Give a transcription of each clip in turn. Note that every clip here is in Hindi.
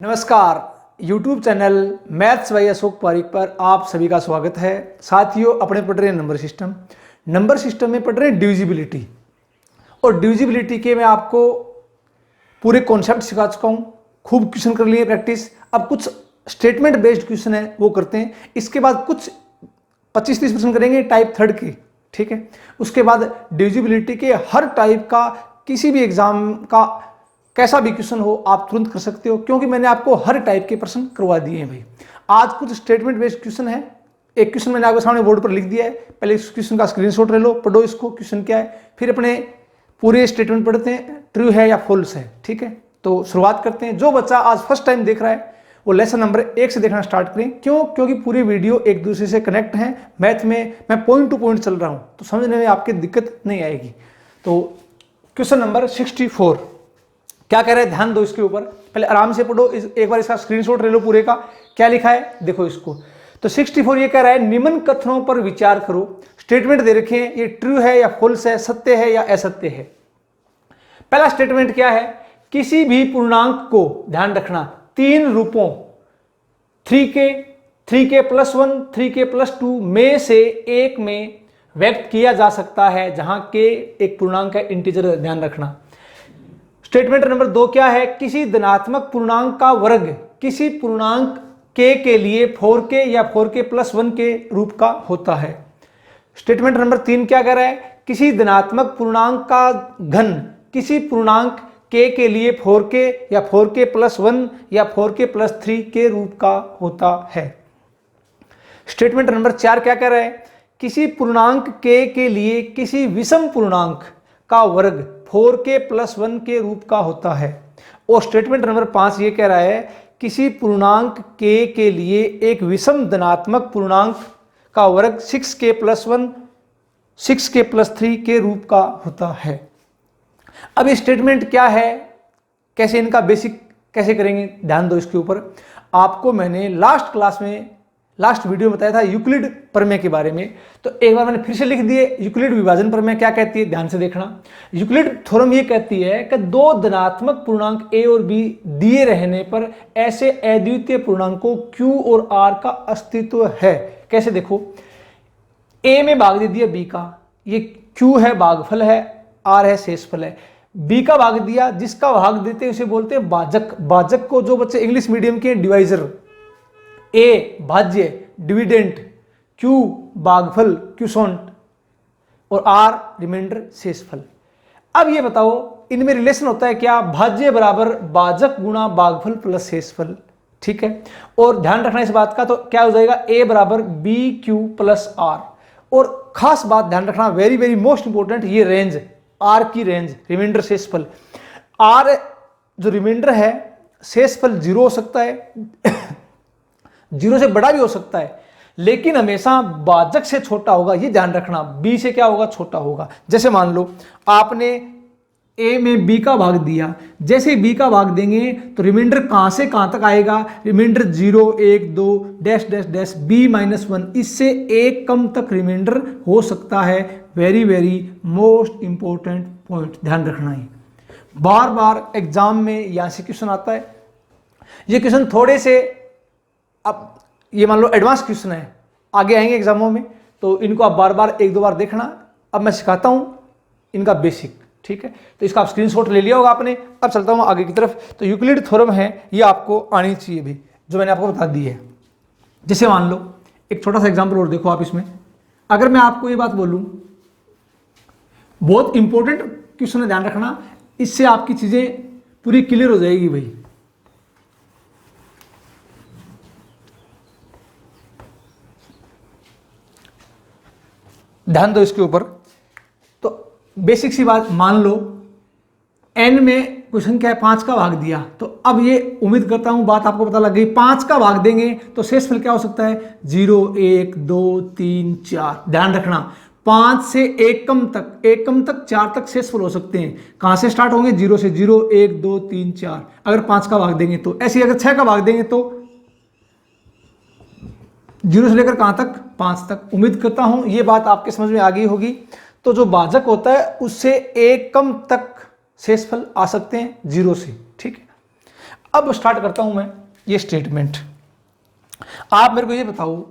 नमस्कार, YouTube channel maths by Ashok Pareek पर आप सभी का स्वागत है। साथियों, अपने पढ़ रहे हैं नंबर सिस्टम में पढ़ रहे हैं डिविजिबिलिटी। और डिविजिबिलिटी के मैं आपको पूरे कॉन्सेप्ट सिखा चुका हूँ, खूब क्वेश्चन कर लिए प्रैक्टिस। अब कुछ स्टेटमेंट बेस्ड क्वेश्चन है वो करते हैं। इसके बाद कुछ 25-30% करेंगे टाइप थर्ड के, ठीक है। उसके बाद डिविजिबिलिटी के हर टाइप का किसी भी एग्जाम का कैसा भी क्वेश्चन हो आप तुरंत कर सकते हो, क्योंकि मैंने आपको हर टाइप के प्रश्न करवा दिए हैं भाई। आज कुछ स्टेटमेंट बेस्ड क्वेश्चन है। एक क्वेश्चन मैंने आपके सामने बोर्ड पर लिख दिया है, पहले इस क्वेश्चन का स्क्रीनशॉट ले लो, पढ़ो इसको क्वेश्चन क्या है, फिर अपने पूरे स्टेटमेंट पढ़ते हैं, ट्रू है या फॉल्स है, ठीक है। तो शुरुआत करते हैं। जो बच्चा आज फर्स्ट टाइम देख रहा है वो लेसन नंबर 1 से देखना स्टार्ट करें। क्यों? क्योंकि पूरी वीडियो एक दूसरे से कनेक्ट है। मैथ में मैं पॉइंट टू पॉइंट चल रहा हूं, तो समझने में आपकी दिक्कत नहीं आएगी। तो क्वेश्चन नंबर 64 क्या कह रहे हैं, ध्यान दो इसके ऊपर, पहले आराम से पढ़ो। एक बार इसका स्क्रीनशॉट ले लो पूरे का, क्या लिखा है देखो इसको। तो 64 ये कह रहा है, निम्न कथनों पर विचार करो। स्टेटमेंट दे रखे हैं, ये ट्रू है या फॉल्स है, सत्य है या असत्य है। पहला स्टेटमेंट क्या है, किसी भी पूर्णांक को, ध्यान रखना, 3 रूपों 3k, 3k + 1, 3k + 2 में से एक में व्यक्त किया जा सकता है, जहां k एक पूर्णांक है, इंटीजर, ध्यान रखना। स्टेटमेंट नंबर 2 क्या है, किसी धनात्मक पूर्णांक का वर्ग किसी पूर्णांक k के लिए 4k या 4k + 1 के रूप का होता है। स्टेटमेंट नंबर 3 क्या कह रहा है, किसी धनात्मक पूर्णांक का घन किसी पूर्णांक k के लिए 4k या 4k + 1 या 4k + 3 के रूप का होता है। स्टेटमेंट नंबर 4 क्या कह रहा है, किसी पूर्णांक k के लिए किसी विषम पूर्णांक का वर्ग 4k + 1 के रूप का होता है। और स्टेटमेंट नंबर 5 ये कह रहा है, किसी पूर्णांक k के लिए एक विषम धनात्मक पूर्णांक का वर्ग 6k + 1, 6k + 3 के रूप का होता है। अब ये स्टेटमेंट क्या है, कैसे इनका बेसिक कैसे करेंगे, ध्यान दो इसके ऊपर। आपको मैंने लास्ट वीडियो में बताया था यूक्लिड प्रमेय के बारे में, तो एक बार मैंने फिर से लिख दिए। यूक्लिड विभाजन प्रमेय क्या कहती है, ध्यान से देखना। यूक्लिड थ्योरम ये कहती है कि 2 धनात्मक पूर्णांक a और b दिए रहने पर ऐसे अद्वितीय पूर्णांकों q और r का अस्तित्व है। कैसे देखो, a में भाग दे दिया b का, ये q है भागफल है, r है शेषफल है। b का भाग दिया, जिसका भाग देते हैं उसे बोलते हैं भाजक। भाजक को जो बच्चे इंग्लिश मीडियम के, डिवाइजर, a भाज्य, डिविडेंट, q भागफल, क्यूसोंट, और r रिमाइंडर, शेषफल। अब ये बताओ इनमें रिलेशन होता है क्या, भाज्य बराबर भाजक गुणा भागफल प्लस शेषफल, ठीक है। और ध्यान रखना इस बात का, तो क्या हो जाएगा, a बराबर bq + r। और खास बात ध्यान रखना, वेरी वेरी मोस्ट इंपोर्टेंट, ये रेंज, r की रेंज, रिमाइंडर शेषफल। r जो रिमाइंडर है, शेषफल 0 हो सकता है, 0 से बड़ा भी हो सकता है, लेकिन हमेशा भाजक से छोटा होगा, ये ध्यान रखना। b से क्या होगा, छोटा होगा। जैसे मान लो आपने a में b का भाग दिया, जैसे b का भाग देंगे तो रिमाइंडर कहां से कहां तक आएगा, remainder 0, 1, 2 dash dash dash b - 1, इससे एक कम तक रिमाइंडर हो सकता है। Very very most important point, ध्यान रखना है। बार बार एग्जाम में यहां से क्वेश्चन आता है। ये क्वेश्चन थोड़े से, अब ये मान लो एडवांस क्वेश्चन है, आगे आएंगे एग्जामों में, तो इनको आप बार बार 1-2 बार देखना। अब मैं सिखाता हूं इनका बेसिक, ठीक है। तो इसका आप स्क्रीनशॉट ले लिया होगा आपने। अब चलता हूं आगे की तरफ। तो यूक्लिड थ्योरम है, ये आपको आनी चाहिए भी, जो मैंने आपको बता दी है। जैसे मान लो एक छोटा सा एग्जाम्पल और देखो आप इसमें। अगर मैं आपको ये बात बोलूं, बहुत इंपॉर्टेंट क्वेश्चन है, ध्यान रखना, इससे आपकी चीजें पूरी क्लियर हो जाएगी भाई। ध्यान दो इसके ऊपर। तो बेसिक सी बात, मान लो n में क्वेश्चन क्या है, 5 का भाग दिया। तो अब ये उम्मीद करता हूं बात आपको पता लग गई। 5 का भाग देंगे तो शेषफल क्या हो सकता है, 0, 1, 2, 3, 4। ध्यान रखना, 5 से एक कम तक 4 तक शेषफल हो सकते हैं। कहां से स्टार्ट होंगे, 0 से, 0, 1, 2, 3, 4। अगर 5 का भाग देंगे तो ऐसे, अगर 6 का भाग देंगे तो 0 से लेकर कहां तक, 5 तक। उम्मीद करता हूं ये बात आपके समझ में आ गई होगी। तो जो भाजक होता है उससे एक कम तक शेषफल आ सकते हैं 0 से, ठीक है। अब स्टार्ट करता हूं मैं ये स्टेटमेंट। आप मेरे को ये बताओ,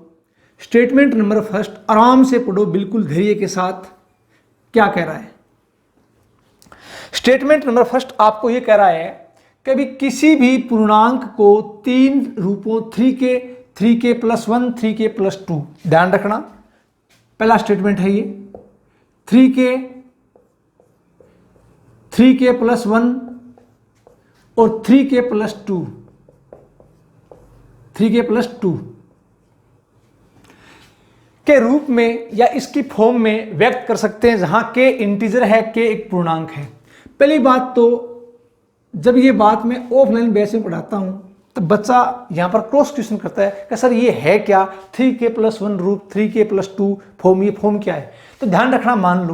स्टेटमेंट नंबर फर्स्ट आराम से पढ़ो, बिल्कुल धैर्य के साथ। क्या कह रहा है स्टेटमेंट नंबर फर्स्ट? आपको ये कह रहा है कि अभी किसी भी पूर्णांक को 3 रूपों 3k प्लस 1, 3k प्लस 2, ध्यान रखना पहला स्टेटमेंट है ये। 3k प्लस 1 और 3k प्लस 2, 3k प्लस 2 के रूप में या इसकी फॉर्म में व्यक्त कर सकते हैं, जहां k इंटीजर है, k एक पूर्णांक है। पहली बात तो जब ये बात मैं ऑफलाइन बेस में पढ़ाता हूं तो बच्चा यहां पर क्रॉस क्वेश्चन करता है कि सर ये है क्या, 3k प्लस 1 रूप, 3k प्लस 2 फॉर्म, ये फॉर्म क्या है? तो ध्यान रखना, मान लो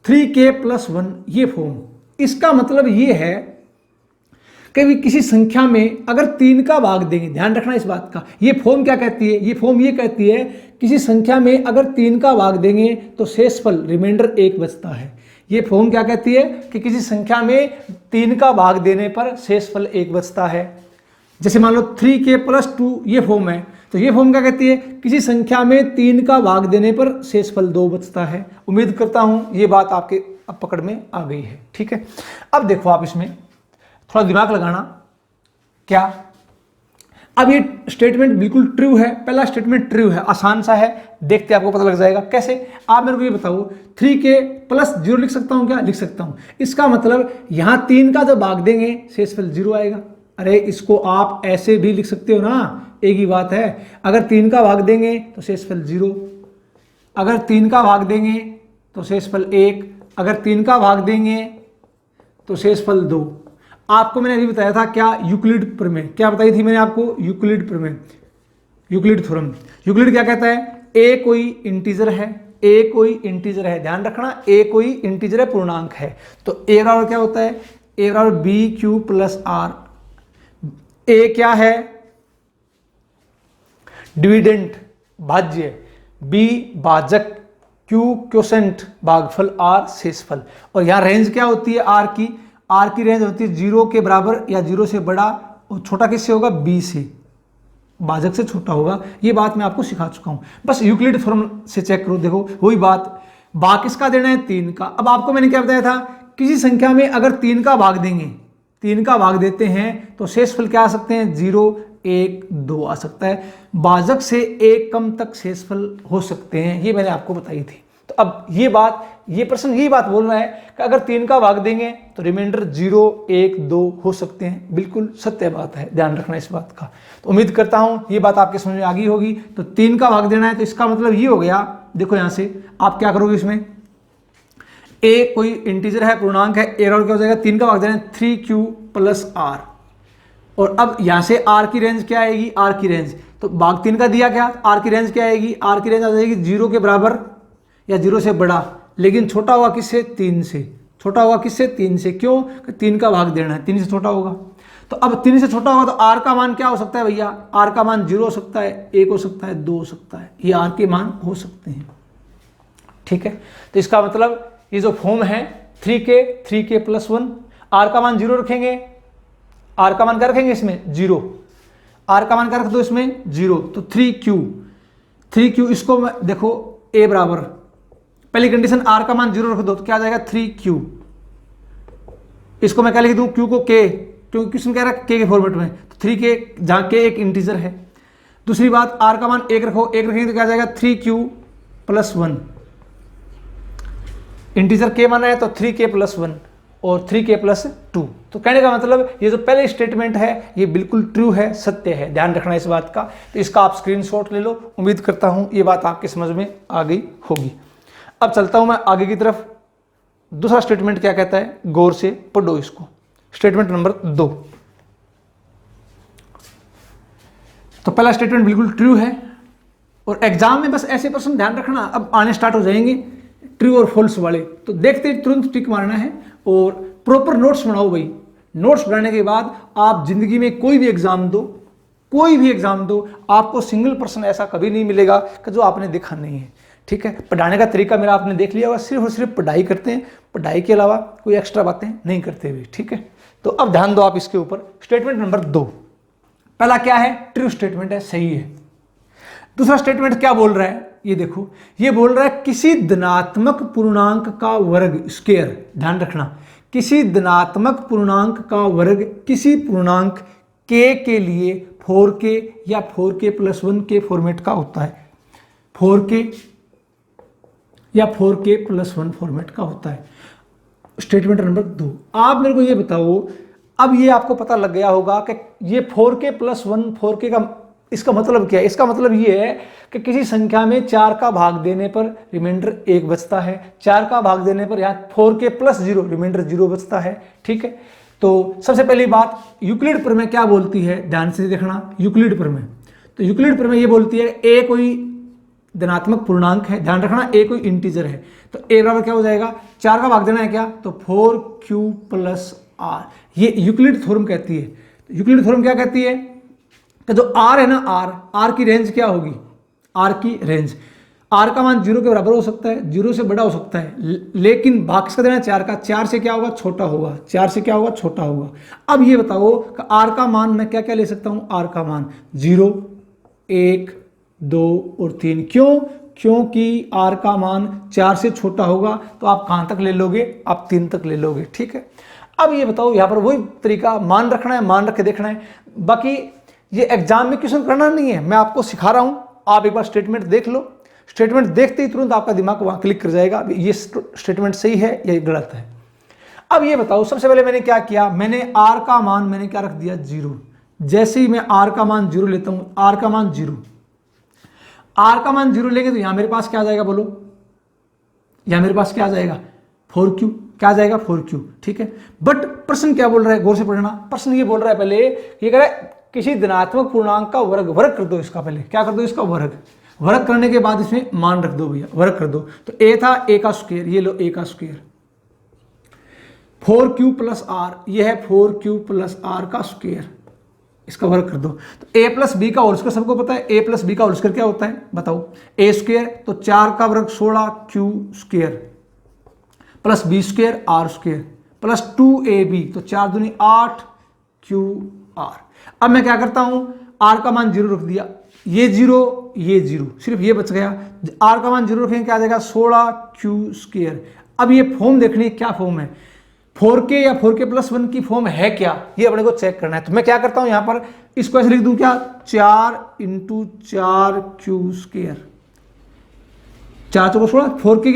3k प्लस 1 ये फॉर्म, इसका मतलब ये है कि भी किसी संख्या में अगर 3 का भाग देंगे, ध्यान रखना इस बात का, ये फॉर्म क्या कहती है? ये फॉर्म ये कहती है किसी संख्या में अगर 3 का भाग देंगे तो शेषफल रिमाइंडर 1 बचता है। ये फॉर्म क्या कहती है कि किसी संख्या में 3 का भाग देने पर शेषफल 1 बचता है। जैसे मान लो 3k प्लस 2 ये फॉर्म है, तो ये फॉर्म क्या कहती है? किसी संख्या में 3 का भाग देने पर शेषफल 2 बचता है। उम्मीद करता हूं ये बात आपके अब पकड़ में आ गई है, ठीक है। अब देखो आप इसमें थोड़ा दिमाग लगाना। क्या अब ये स्टेटमेंट बिल्कुल ट्रू है, पहला स्टेटमेंट ट्रू है, आसान सा है, देखते आपको पता लग जाएगा कैसे। आप मेरे को ये बताओ, 3k प्लस 0 लिख सकता हूं क्या? लिख सकता हूं। इसका मतलब यहां 3 का जब भाग देंगे शेषफल 0 आएगा। अरे इसको आप ऐसे भी लिख सकते हो ना, एक ही बात है। अगर 3 का भाग देंगे तो शेषफल 0, अगर 3 का भाग देंगे तो शेषफल 1, अगर 3 का भाग देंगे तो शेषफल 2। आपको मैंने अभी बताया था क्या? यूक्लिड प्रमेय। क्या बताई थी मैंने आपको? यूक्लिड प्रमेय, यूक्लिड थ्योरम। यूक्लिड क्या कहता है? ए कोई इंटीजर है, ए कोई इंटीजर है, ध्यान रखना, ए कोई इंटीजर है, पूर्णांक है, तो ए बराबर क्या होता है? ए बराबर बी क्यू प्लस आर। ए क्या है? डिविडेंट, भाज्य, बी भाजक, क्यू क्वोशेंट भागफल, आर शेषफल। और यहां रेंज क्या होती है? आर की, आर की रेंज होती है 0 के बराबर या 0 से बड़ा, और छोटा किससे होगा? बी से, भाजक से छोटा होगा। ये बात मैं आपको सिखा चुका हूं, बस यूक्लिड थ्योरम से चेक करो। देखो वही बात, भाग किसका देना है? 3 का। अब आपको मैंने क्या बताया था? किसी संख्या में अगर 3 का भाग देंगे, 3 का भाग देते हैं तो शेषफल क्या आ सकते हैं? 0, 1, 2 आ सकता है। भाजक से 1 कम तक शेषफल हो सकते हैं, ये मैंने आपको बताई थी। तो अब ये बात, ये प्रश्न यही बात बोल रहा है कि अगर 3 का भाग देंगे तो रिमाइंडर 0, 1, 2 हो सकते हैं। बिल्कुल सत्य बात है, ध्यान रखना इस बात का। तो उम्मीद करता हूं ये बात आपके समझ में आ गई होगी। तो 3 का भाग देना है तो इसका मतलब ये हो गया, देखो यहां से आप क्या करोगे, इसमें ए कोई इंटीजर है, पूर्णांक है, ए और क्या हो जाएगा? 3 का भाग देना है 3q प्लस आर। और अब यहां से आर की रेंज क्या आएगी? आर की रेंज तो भाग 3 का दिया क्या? आर की रेंज क्या आएगी? आर की रेंज आ जाएगी 0 के बराबर या 0 से बड़ा, लेकिन छोटा होगा किससे? 3 से। छोटा होगा किससे? 3 से। क्यों? 3 का भाग देना है, 3 से छोटा होगा। तो अब 3 से छोटा होगा तो आर का मान क्या हो सकता है भैया? आर का मान 0 हो सकता है, 1 हो सकता है, 2 हो सकता है, ये आर के मान हो सकते हैं, ठीक है। तो इसका मतलब ये जो फॉर्म है 3k प्लस 1, आर का मान 0 रखेंगे, आर का मान क्या रखेंगे इसमें? 0, आर का मान क्या रख दो इसमें? 0। तो 3q, इसको देखो a बराबर, पहली कंडीशन आर का मान 0 रख दो तो क्या आ जाएगा? 3q। इसको मैं क्या लिख दूं? q को k, क्योंकि क्वेश्चन कह रहा है k के फॉर्मेट में, तो 3k, जहां k एक इंटीजर है। दूसरी बात, आर का मान 1 रखो, 1 रखेंगे तो क्या आ जाएगा? 3q plus 1। इंटीजर k माना है तो 3k प्लस 1 और 3k प्लस 2। तो कहने का मतलब ये जो पहले स्टेटमेंट है ये बिल्कुल ट्रू है, सत्य है, ध्यान रखना इस बात का। तो इसका आप स्क्रीनशॉट ले लो। उम्मीद करता हूं ये बात आपके समझ में आ गई होगी। अब चलता हूं मैं आगे की तरफ। दूसरा स्टेटमेंट क्या कहता है, गौर से पढ़ो इसको। Statement number 2। तो पहला स्टेटमेंट बिल्कुल ट्रू है, और एग्जाम में बस ऐसे प्रश्न ध्यान रखना अब आने स्टार्ट हो जाएंगे, ट्रू और फॉल्स वाले। तो देखते तुरंत टिक मारना है और प्रॉपर नोट्स बनाओ भाई। नोट्स बनाने के बाद आप जिंदगी में कोई भी एग्जाम दो, कोई भी एग्जाम दो, आपको सिंगल पर्सन ऐसा कभी नहीं मिलेगा कि जो आपने देखा नहीं है, ठीक है। पढ़ाने का तरीका मेरा आपने देख लिया होगा, सिर्फ और सिर्फ पढ़ाई करते हैं, पढ़ाई के अलावा कोई एक्स्ट्रा बातें नहीं करते हुए, ठीक है। तो अब ध्यान दो आप इसके ऊपर। स्टेटमेंट नंबर 2, पहला क्या है, ट्रू स्टेटमेंट है, सही है। दूसरा स्टेटमेंट क्या बोल रहा है, ये देखो, ये बोल रहा है किसी धनात्मक पूर्णांक का वर्ग स्क्वायर, ध्यान रखना, किसी धनात्मक पूर्णांक का वर्ग किसी पूर्णांक k के लिए 4k या 4k+1 के फॉर्मेट का होता है, 4k या 4k+1 फॉर्मेट का होता है। स्टेटमेंट नंबर 2, आप मेरे को ये बताओ, अब ये आपको पता लग गया होगा कि ये 4k+1 4k का इसका मतलब क्या है। इसका मतलब ये है कि किसी संख्या में 4 का भाग देने पर रिमाइंडर 1 बचता है, 4 का भाग देने पर यहाँ 4k+0 रिमाइंडर 0 बचता है, ठीक है। तो सबसे पहली बात, यूक्लिड प्रमेय क्या बोलती है, ध्यान से देखना, यूक्लिड प्रमेय, तो यूक्लिड प्रमेय ये बोलती है a कोई धनात्मक पूर्णांक है, ध्यान रखना a कोई इंटीजर है, तो a बराबर क्या हो जाएगा, 4 का भाग देना है क्या, तो 4q+r, ये यूक्लिड थ्योरम कहती है। यूक्लिड थ्योरम क्या कहती है कि जो r है ना, r की रेंज क्या होगी, r की रेंज, r का मान 0 के बराबर हो सकता है, 0 से बड़ा हो सकता है, लेकिन भाग किसका देना है, 4 का, 4 से क्या होगा, छोटा होगा, 4 से क्या होगा, छोटा होगा। अब ये बताओ कि r का मान मैं क्या क्या ले सकता हूँ, r का मान 0, 1, 2 और 3, क्यों, क्योंकि r का मान 4 से छोटा होगा, तो आप कहाँ तक ले लोगे, आप 3 तक ले लोगे, ठीक है। अब ये बताओ, यहाँ पर वही तरीका, मान रखना है, मान रख के देखना है, बाकी ये एग्जाम में क्वेश्चन करना नहीं है, मैं आपको सिखा रहा हूँ, आप एक बार स्टेटमेंट देख लो, स्टेटमेंट देखते ही तुरंत आपका दिमाग वहाँ क्लिक कर जाएगा, ये स्टेटमेंट सही है या गलत है। अब ये बताओ, सबसे पहले मैंने क्या किया, मैंने r का मान मैंने क्या रख दिया, 0। जैसे ही मैं r का मान 0 लेता हूँ, r का मान 0, r का मान 0 लेंगे तो यहाँ मेरे पास क्या आ जाएगा, बोलो, यहाँ मेरे पास क्या आ जाएगा, 4q, क्या आ जाएगा, 4q, ठीक है। बट प्रश्न क्या बोल रहा है, गौर से पढ़ना, प्रश्न ये बोल रहा है, पहले ये कह रहा है किसी धनात्मक पूर्णांक का वर्ग, वर्ग कर दो इसका, पहले क्या कर दो, इसका वर्ग, वर्ग करने के बाद इसमें मान रख दो भैया, वर्ग कर दो, तो a था a का स्क्वायर, ये लो a का स्क्वायर, 4q+r, ये है 4q+r का स्क्वायर, इसका वर्ग कर दो, तो a+b का होल स्क्वायर सबको पता है, a+b का होल स्क्वायर क्या होता है, बताओ, a स्क्वायर, तो 4 का वर्ग 16q square plus b square r square plus 2ab, तो 4 दूनी 8qr। अब मैं क्या करता हूं, r का मान 0 रख दिया, ये 0 ये 0, सिर्फ ये बच गया, r का मान 0 रखेंगे क्या आ जाएगा, 16q स्क्वायर। अब ये फॉर्म देखनी है, क्या फॉर्म है, 4k या 4k+1 की फॉर्म है क्या, ये अपने को चेक करना है। तो मैं क्या करता हूं, यहां पर इसको ऐसे लिख दूं क्या, 4 × 4q स्क्वायर, 4 चौको 16, 4k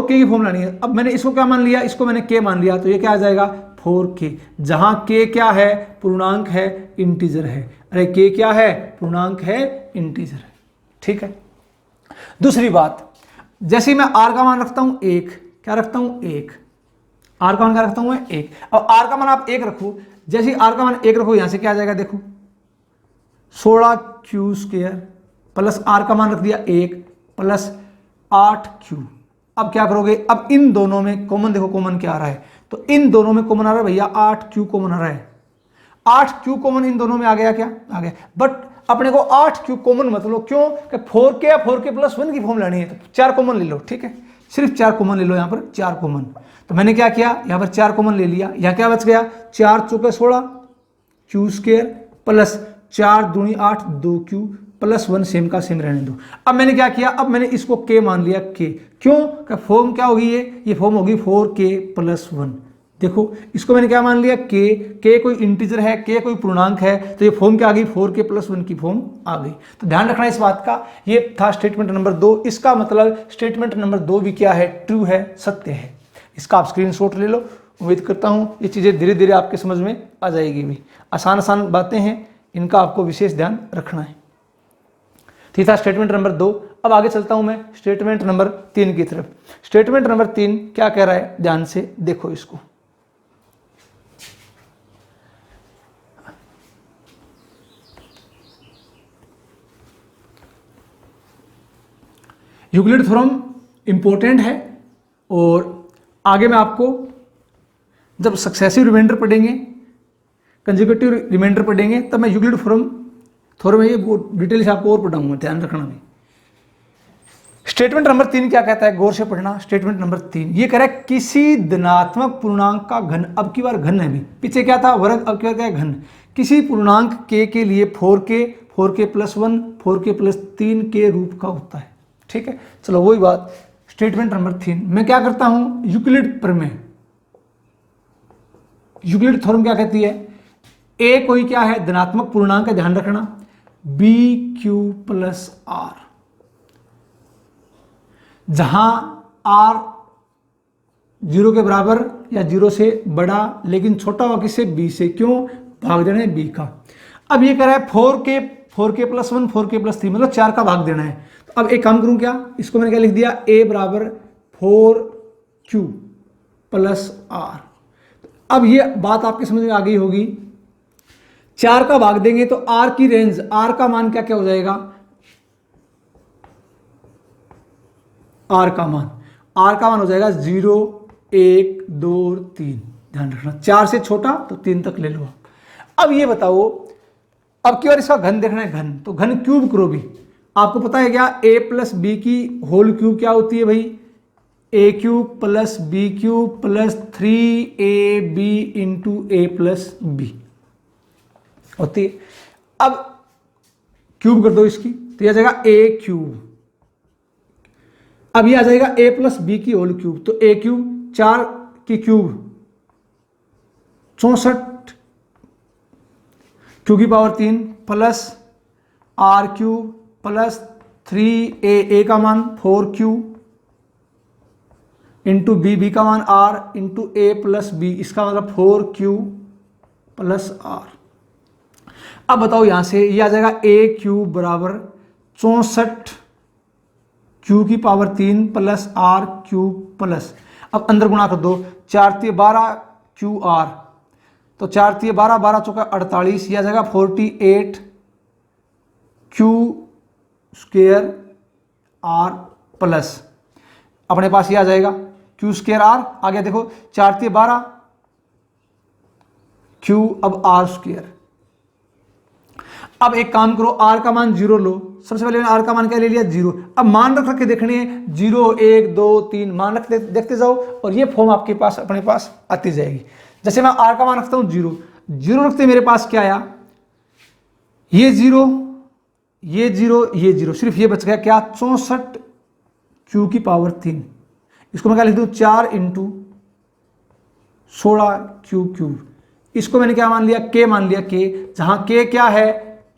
की फॉर्म लानी है। अब मैंने इसको क्या मान लिया, इसको मैंने k मान लिया, तो ये क्या आ जाएगा, 4k, जहां k क्या है, पूर्णांक है, इंटीजर है, अरे k क्या है, पूर्णांक है, इंटीजर है, ठीक है। दूसरी बात, जैसे मैं r का मान रखता हूं 1, क्या रखता हूं 1, r का मान क्या रखता हूं मैं 1, अब r का मान आप 1 रखो, जैसे r का मान 1 रखो, यहां से क्या आ जाएगा, देखो 16q स्क्वायर प्लस r का मान रख दिया 1 प्लस 8q। अब क्या करोगे, अब इन दोनों में कॉमन, देखो कॉमन क्या आ रहा है, तो इन दोनों में कॉमन आ रहा है भैया, 8q कॉमन आ रहा है, 8q कॉमन इन दोनों में आ गया, क्या आ गया, बट अपने को 8q कॉमन मत लो, क्यों, कि 4k या 4k+1 की फॉर्म लेनी है, तो 4 कॉमन ले लो, ठीक है, सिर्फ 4 कॉमन ले लो, यहाँ पर 4 कॉमन। तो मैंने क्या किया, यहाँ पर 4 कॉमन ले लिया, यहाँ क्या बच गया, 4 चौके 16 q स्क्वायर प्लस 4 दूनी 8 2q प्लस 1, सेम का सेम रहने दो। अब मैंने क्या किया, अब मैंने इसको k मान लिया, k, क्यों, फॉर्म क्या होगी, ये फॉर्म होगी 4k+1। देखो इसको मैंने क्या मान लिया, k कोई इंटीजर है, k कोई पूर्णांक है, तो ये फॉर्म क्या आ गई, 4k+1 की फॉर्म आ गई। तो ध्यान रखना इस बात का, ये था स्टेटमेंट नंबर 2। इसका मतलब स्टेटमेंट नंबर 2 भी क्या है, ट्रू है, सत्य है। इसका आप स्क्रीनशॉट ले लो। उम्मीद करता हूँ ये चीज़ें धीरे धीरे आपके समझ में आ जाएगी भी। आसान आसान बातें हैं, इनका आपको विशेष ध्यान रखना है। ठीक था स्टेटमेंट नंबर 2। अब आगे चलता हूं मैं स्टेटमेंट नंबर 3 की तरफ। स्टेटमेंट नंबर 3 क्या कह रहा है, ध्यान से देखो इसको। यूक्लिड थ्योरम इंपॉर्टेंट है और आगे मैं आपको जब सक्सेसिव रिमाइंडर पढ़ेंगे, कंसेक्यूटिव रिमाइंडर पढ़ेंगे, तब मैं यूक्लिड थ्योरम है ये वो डिटेल से आपको और पढ़ाऊंगा, ध्यान रखना भी। स्टेटमेंट नंबर 3 क्या कहता है, गौर से पढ़ना। स्टेटमेंट नंबर 3 ये कह रहा है किसी धनात्मक पूर्णांक का घन, अब की बार घन है भी, पीछे क्या था वर्ग, अब क्या है घन, किसी पूर्णांक के लिए 4k प्लस 1 4k प्लस 3 के रूप का होता है। ठीक है, चलो वही बात। स्टेटमेंट नंबर 3 मैं क्या करता हूं, यूक्लिड प्रमेय, यूक्लिड थ्योरम क्या कहती है, ए कोई क्या है धनात्मक पूर्णांक का, ध्यान रखना, बी क्यू प्लस आर, जहां आर 0 के बराबर या 0 से बड़ा लेकिन छोटा हुआ किससे, बी से, क्यों, भाग देना है बी का। अब ये कह रहा है 4k प्लस 1 4k प्लस 3 मतलब 4 का भाग देना है। तो अब एक काम करूं क्या, इसको मैंने क्या लिख दिया, a बराबर 4q प्लस आर। अब ये बात आपके समझ में आ गई होगी, 4 का भाग देंगे तो r की रेंज, r का मान क्या क्या हो जाएगा, r का मान हो जाएगा 0 1 2 3, ध्यान रखना 4 से छोटा तो 3 तक ले लो आप। अब ये बताओ, अब की बार इसका घन देखना है, घन तो घन क्यूब करो भी, आपको पता है क्या, a प्लस बी की होल क्यूब क्या होती है भाई, A cube plus B cube plus 3ab into A plus B होती है। अब क्यूब कर दो इसकी तो यह आ जाएगा a क्यूब, अब ये आ जाएगा a प्लस बी की होल क्यूब, तो a क्यूब 4 की क्यूब 64 क्यू की power 3 plus R cube plus 3a का मान 4q इंटू बी का मान r into A plus B, इसका मतलब 4q प्लस आर। अब बताओ यहां से ये आ जाएगा a क्यूब बराबर 64 q की power 3 plus r cube plus, अब अंदर गुणा कर दो, 4 × 12 QR, तो 4 × 12 12 चौका 48, यह आ जाएगा 48 q स्क्वेयर r प्लस, अपने पास ये आ जाएगा q स्क्वेयर r आ गया, देखो 4 × 12 q, अब r स्क्वेयर। अब एक काम करो, r का मान 0 लो, सबसे पहले मैंने r का मान क्या ले लिया 0, अब मान रख रख के देखने हैं 0 1 2 3 मान रख देखते जाओ और ये फॉर्म आपके पास अपने पास आती जाएगी। जैसे मैं r का मान रखता हूं 0 0 रखते मेरे पास क्या आया, ये 0 ये 0 ये 0, सिर्फ ये बच गया क्या, 64 q की पावर 3, इसको मैं क्या लिख दूं 4 इंटू 16 q क्यूब, इसको मैंने क्या मान लिया, k मान लिया, k, जहां k क्या है,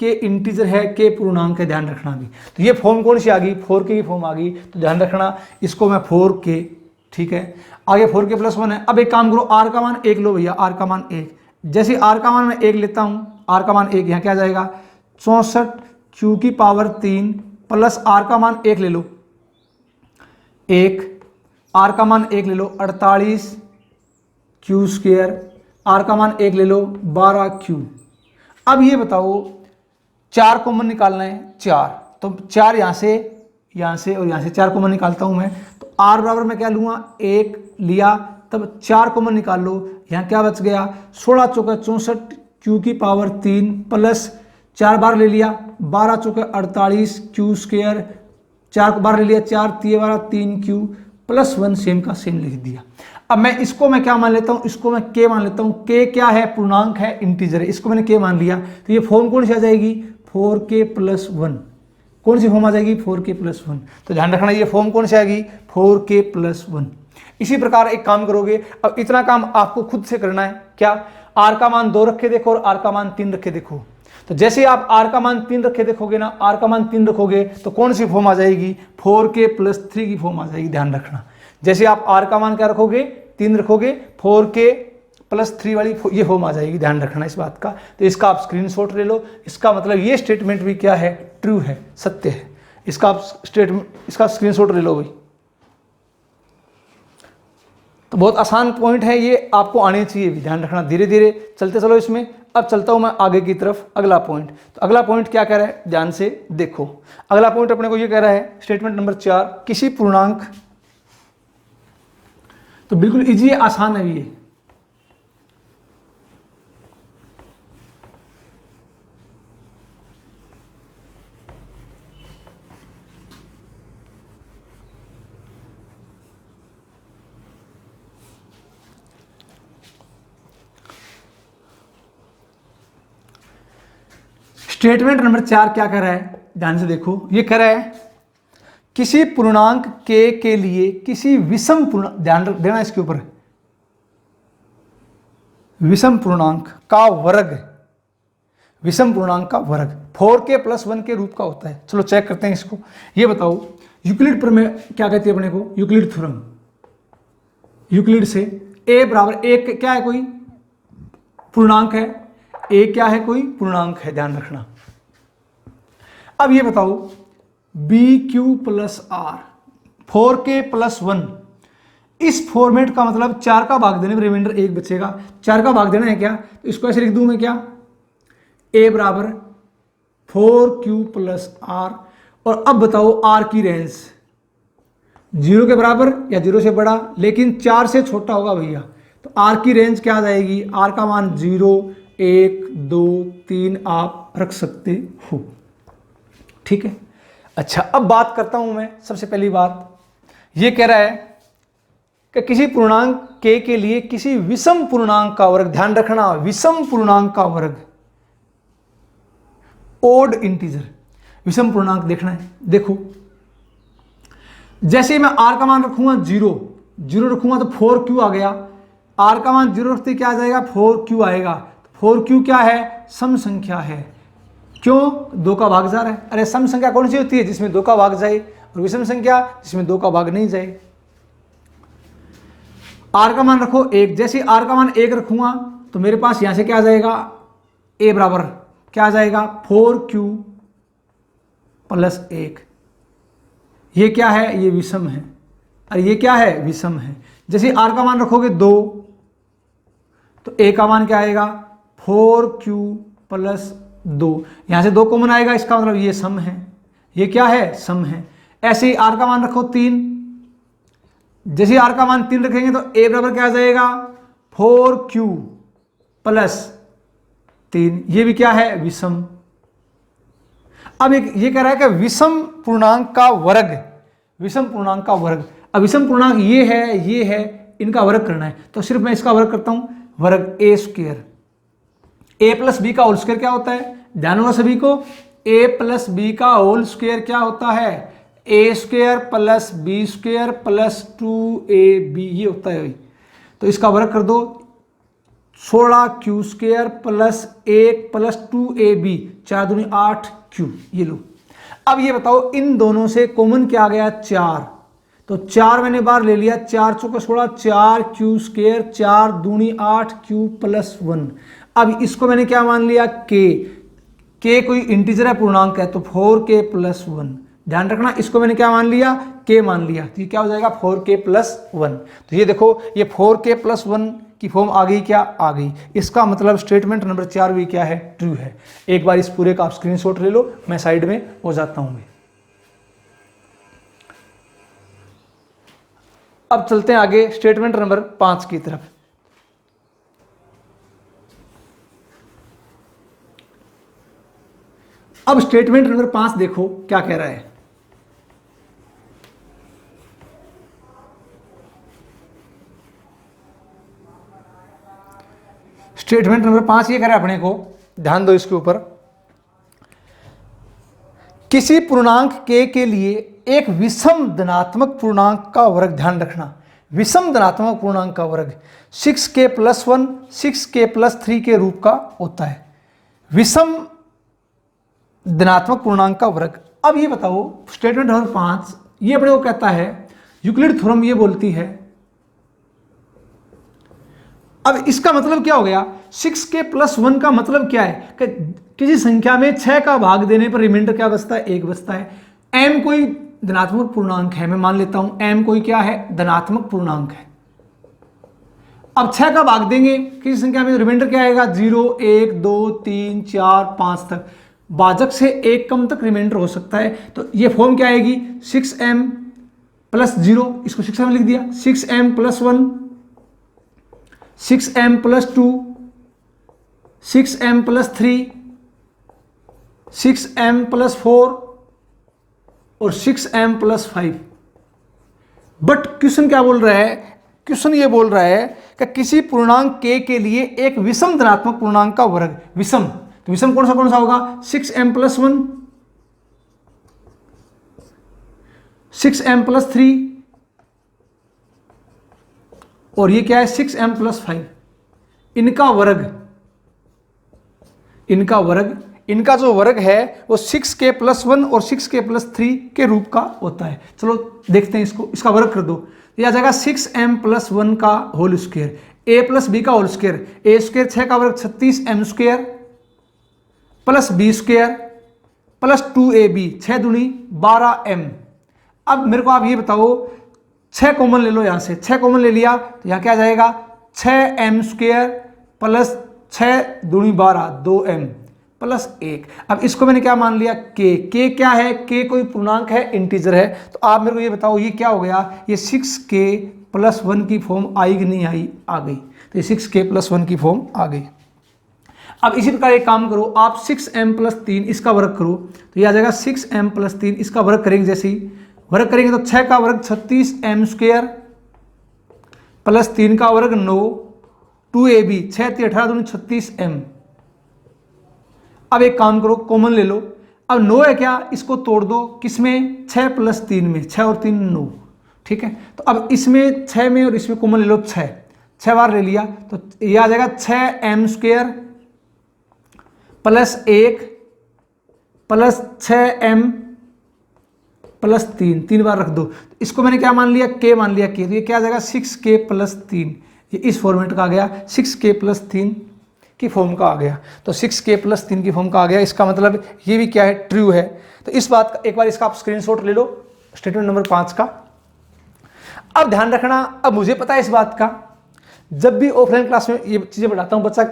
k इंटीजर है, k पूर्णांक है, ध्यान रखना भी। तो ये फॉर्म कौन सी आ गई, 4k की फॉर्म आ गई, तो ध्यान रखना इसको मैं 4k, ठीक है, आगे 4k प्लस 1 है। अब एक काम करो, r का मान 1 लो भैया, r का मान 1, जैसे r का मान मैं 1 लेता हूं, r का मान 1, यहाँ क्या जाएगा 64 q की पावर 3 प्लस r का मान 1 ले लो 1, r का मान 1 ले लो 48 q स्क्वेयर, r का मान 1 ले लो 12q। अब ये बताओ 4 कॉमन निकालना है, 4, तो 4 यहाँ से और यहाँ से 4 कॉमन निकालता हूँ मैं, तो r बराबर मैं क्या लूँगा 1 लिया, तब 4 कॉमन निकाल लो, यहाँ क्या बच गया 16 चौका 64 q की पावर 3 प्लस 4 बार ले लिया 12 चौका 48 q स्क्वेयर, 4 बार ले लिया 4 3 12 3q प्लस 1, सेम का सेम लिख दिया। अब मैं इसको मैं क्या मान लेता हूं, इसको मैं k मान लेता हूं, k क्या है पूर्णांक है, इंटीजर है, इसको मैंने k मान लिया, तो ये फॉर्म कौन सी आ जाएगी 4k प्लस 1, कौन सी फॉर्म आ जाएगी 4k प्लस 1, तो ध्यान रखना ये फॉर्म कौन सी आएगी 4k प्लस 1। इसी प्रकार एक काम करोगे, अब इतना काम आपको खुद से करना है, क्या, r का मान 2 रख के देखो और r का मान 3 रख के देखो, तो जैसे आप r का मान 3 रखे देखोगे ना, r का मान 3 रखोगे तो कौन सी फॉर्म आ जाएगी 4k प्लस 3 की फॉर्म आ जाएगी, ध्यान रखना। जैसे आप r का मान क्या रखोगे 3 रखोगे, 4k प्लस 3 वाली ये फॉर्म आ जाएगी, ध्यान रखना इस बात का। तो इसका आप स्क्रीनशॉट ले लो, इसका मतलब ये स्टेटमेंट भी क्या है, ट्रू है, सत्य है, इसका आप इसका स्क्रीनशॉट ले लो भाई। तो बहुत आसान पॉइंट है ये, आपको आने चाहिए भी, ध्यान रखना, धीरे धीरे चलते चलो इसमें। अब चलता हूं मैं आगे की तरफ, अगला पॉइंट। तो अगला पॉइंट क्या कह रहा है, ध्यान से देखो। अगला पॉइंट अपने को ये कह रहा है, स्टेटमेंट नंबर 4, किसी पूर्णांक, तो बिल्कुल इजी है, आसान है ये, स्टेटमेंट नंबर 4 क्या कर रहा है, ध्यान से देखो। ये कह रहा है किसी पूर्णांक के लिए किसी विषम पूर्णांक, ध्यान देना इसके ऊपर, विषम पूर्णांक का वर्ग, विषम पूर्णांक का वर्ग 4k + 1 के रूप का होता है। चलो चेक करते हैं इसको। ये बताओ यूक्लिड पर में क्या कहती है अपने को, यूक्लिड थ्योरम, यूक्लिड से a बराबर एक क्या है, कोई पूर्णांक है, a क्या है, कोई पूर्णांक है, ध्यान रखना। अब ये बताओ BQ + R 4k + 1, इस फॉर्मेट का मतलब 4 का भाग देने में रिमाइंडर 1 बचेगा। 4 का भाग देना है क्या, तो इसको ऐसे लिख दूं मैं क्या, a बराबर 4q + R। और अब बताओ r की रेंज 0 के बराबर या 0 से बड़ा, लेकिन 4 से छोटा होगा भैया, तो r की रेंज क्या आ जाएगी, r का मान 0, 1, 2, 3 आप रख सकते हो। ठीक है। अच्छा, अब बात करता हूं मैं। सबसे पहली बात ये कह रहा है कि किसी पूर्णांक k के लिए किसी विषम पूर्णांक का वर्ग, ध्यान रखना विषम पूर्णांक का वर्ग, ओड इंटीजर, विषम पूर्णांक देखना है। देखो जैसे मैं r का मान रखूंगा 0 रखूंगा तो 4q आ गया, r का मान 0 रखते क्या आ जाएगा, 4q आएगा। 4q क्या है, सम संख्या है, क्यों, 2 का भाग जा रहा है। अरे सम संख्या कौन सी होती है, जिसमें 2 का भाग जाए, और विषम संख्या जिसमें 2 का भाग नहीं जाए। r का मान रखो 1, जैसे r का मान 1 रखूंगा तो मेरे पास यहां से क्या आ जाएगा, a बराबर क्या आ जाएगा, 4q + 1। ये क्या है, ये विषम है, और ये क्या है, विषम है। जैसे r का मान रखोगे 2 तो a का मान क्या आएगा, 4q + 2, यहां से 2 कॉमन आएगा, इसका मतलब ये सम है, ये क्या है, सम है। ऐसे ही r का मान रखो 3, जैसे r का मान 3 रखेंगे तो a बराबर क्या आ जाएगा, 4q + 3, ये भी क्या है, विषम। अब एक ये कह रहा है कि विषम पूर्णांक का वर्ग, विषम पूर्णांक का वर्ग। अब विषम पूर्णांक ये है, इनका वर्ग करना है, तो सिर्फ मैं इसका वर्ग करता हूं, वर्ग a² a + b का होल स्क्वायर क्या होता है, ध्यान होगा सभी को, a + b का होल स्क्वायर क्या होता है, a² + b² + 2ab, ये होता है भाई। तो इसका वर्ग कर दो, 16q² + 1 + 2ab, 4 दूनी 8q, ये लो। अब ये बताओ इन दोनों से कॉमन क्या आ गया, 4, तो 4 मैंने बार ले लिया, 4 × 16, 4q², 4 दूनी 8q + 1। अब इसको मैंने क्या मान लिया, k कोई इंटीजर है, पूर्णांक है, तो 4k + 1, ध्यान रखना, इसको मैंने क्या मान लिया, k मान लिया, तो ये क्या हो जाएगा, 4k + 1। तो ये देखो ये 4k + 1 की फॉर्म आ गई, क्या आ गई। इसका मतलब स्टेटमेंट नंबर 4 भी क्या है, ट्रू है। एक बार इस पूरे का आप स्क्रीनशॉट ले लो, मैं साइड में हो जाता हूं। अब चलते हैं आगे स्टेटमेंट नंबर 5 की तरफ। अब स्टेटमेंट नंबर 5 देखो क्या कह रहा है। स्टेटमेंट नंबर 5 ये कह रहा है अपने को, ध्यान दो इसके ऊपर, किसी पूर्णांक k के लिए एक विषम धनात्मक पूर्णांक का वर्ग, ध्यान रखना विषम धनात्मक पूर्णांक का वर्ग 6k + 1 6k + 3 के रूप का होता है, विषम धनात्मक पूर्णांक का वर्ग। अब ये बताओ स्टेटमेंट नंबर 5 ये अपने को कहता है, यूक्लिड थ्योरम ये बोलती है, अब इसका मतलब क्या हो गया, 6k + 1 का मतलब क्या है कि किसी संख्या में 6 का भाग देने पर रिमाइंडर क्या बचता है, 1 बचता है। m कोई धनात्मक पूर्णांक है, मैं मान लेता हूं m कोई क्या है, धनात्मक पूर्णांक है। अब 6 का भाग देंगे किसी संख्या में, रिमाइंडर क्या आएगा, 0, 1, 2, 3, 4, 5 तक, भाजक से 1 कम तक रिमाइंडर हो सकता है। तो ये फॉर्म क्या आएगी, 6m + 0, इसको 6m लिख दिया, 6m + 1, 6m + 2, 6m + 3, 6m + 4 और 6m + 5। बट क्वेश्चन क्या बोल रहा है, क्वेश्चन ये बोल रहा है कि किसी पूर्णांक k के लिए एक विषम धनात्मक पूर्णांक का वर्ग, विषम, तो तो विषम कौन सा होगा 6m + 1, 6m + 3 और ये क्या है 6m + 5, इनका वर्ग, इनका जो वर्ग है वो 6k + 1 और 6k + 3 के रूप का होता है। चलो देखते हैं इसको, इसका वर्ग कर दो, ये आ जाएगा 6m + 1 का होल स्क्वायर, a + b का होल स्क्वायर, a स्क्वायर 6 का वर्ग 36m square + b square + 2ab 6 दूनी 12m। अब मेरे को आप ये बताओ 6 कॉमन ले लो, यहां से 6 कॉमन ले लिया तो यहां क्या आ जाएगा 6m स्क्वायर + 6 दूनी 12 2m + 1। अब इसको मैंने क्या मान लिया k क्या है, k कोई पूर्णांक है, इंटीजर है। तो आप मेरे को ये बताओ ये क्या हो गया, ये 6k + 1 की फॉर्म आई कि नहीं आई, आ गई। तो ये 6k + 1 की फॉर्म आ गई। अब इसी प्रकार एक काम करो, आप 6m + 3 इसका वर्ग करो, तो ये आ जाएगा 6m + 3, इसका वर्ग करेंगे, जैसे ही वर्ग करेंगे तो 6 का वर्ग 36m स्क्वायर + 3 का वर्ग 9, 2ab 6 × 18 दूनी 36m। अब एक काम करो कॉमन ले लो, अब 9 है क्या, इसको तोड़ दो किसमें 6 + 3 में, 6 और 3 9, ठीक है। तो अब इसमें 6 में और इसमें कॉमन ले लो 6 बार ले लिया तो ये आ जाएगा 6m स्क्वायर + 1 + 6m + 3 बार रख दो। इसको मैंने क्या मान लिया k मान लिया k, तो ये क्या आ जाएगा 6k + 3, ये इस फॉर्मेट का आ गया, 6k + 3 की फॉर्म का आ गया। तो 6k + 3 की फॉर्म का आ गया, इसका मतलब ये भी क्या है, ट्रू है। तो इस बात का एक बार इसका आप स्क्रीनशॉट ले लो, स्टेटमेंट नंबर 5 का। अब ध्यान रखना, अब मुझे पता है इस बात का, जब भी ऑफलाइन क्लास में ये चीजें पढ़ाता हूं बच्चा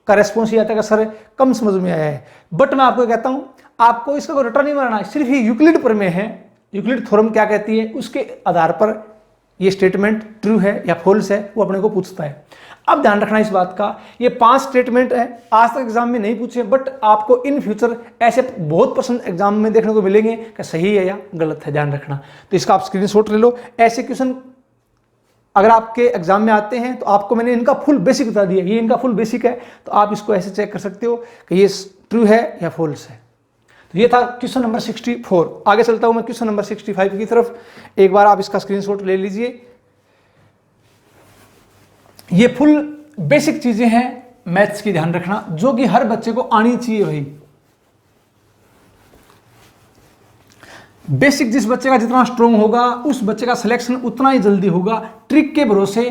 का रेस्पॉन्स ये आता है कि सर कम समझ में आया है, बट मैं आपको कहता हूं आपको इसका कोई रटा नहीं मारना, सिर्फ ये यूक्लिड प्रमेय है, यूक्लिड थ्योरम क्या कहती है उसके आधार पर ये स्टेटमेंट ट्रू है या फॉल्स है वो अपने को पूछता है। अब ध्यान रखना इस बात का, ये 5 स्टेटमेंट है, आज तक एग्जाम में नहीं पूछे, बट आपको इन फ्यूचर ऐसे बहुत परसेंट एग्जाम में देखने को मिलेंगे कि सही है या गलत है, ध्यान रखना। तो इसका आप स्क्रीनशॉट ले लो। ऐसे क्वेश्चन अगर आपके एग्जाम में आते हैं तो आपको मैंने इनका फुल बेसिक बता दिया, ये इनका फुल बेसिक है, तो आप इसको ऐसे चेक कर सकते हो कि ये ट्रू है या फॉल्स है। तो ये था क्वेश्चन नंबर 64। आगे चलता हूं मैं क्वेश्चन नंबर 65 की तरफ। एक बार आप इसका स्क्रीनशॉट ले लीजिए। ये फुल बेसिक चीजें हैं मैथ्स की, ध्यान रखना, जो कि हर बच्चे को आनी चाहिए। वही बेसिक जिस बच्चे का जितना स्ट्रॉन्ग होगा उस बच्चे का सिलेक्शन उतना ही जल्दी होगा। ट्रिक के भरोसे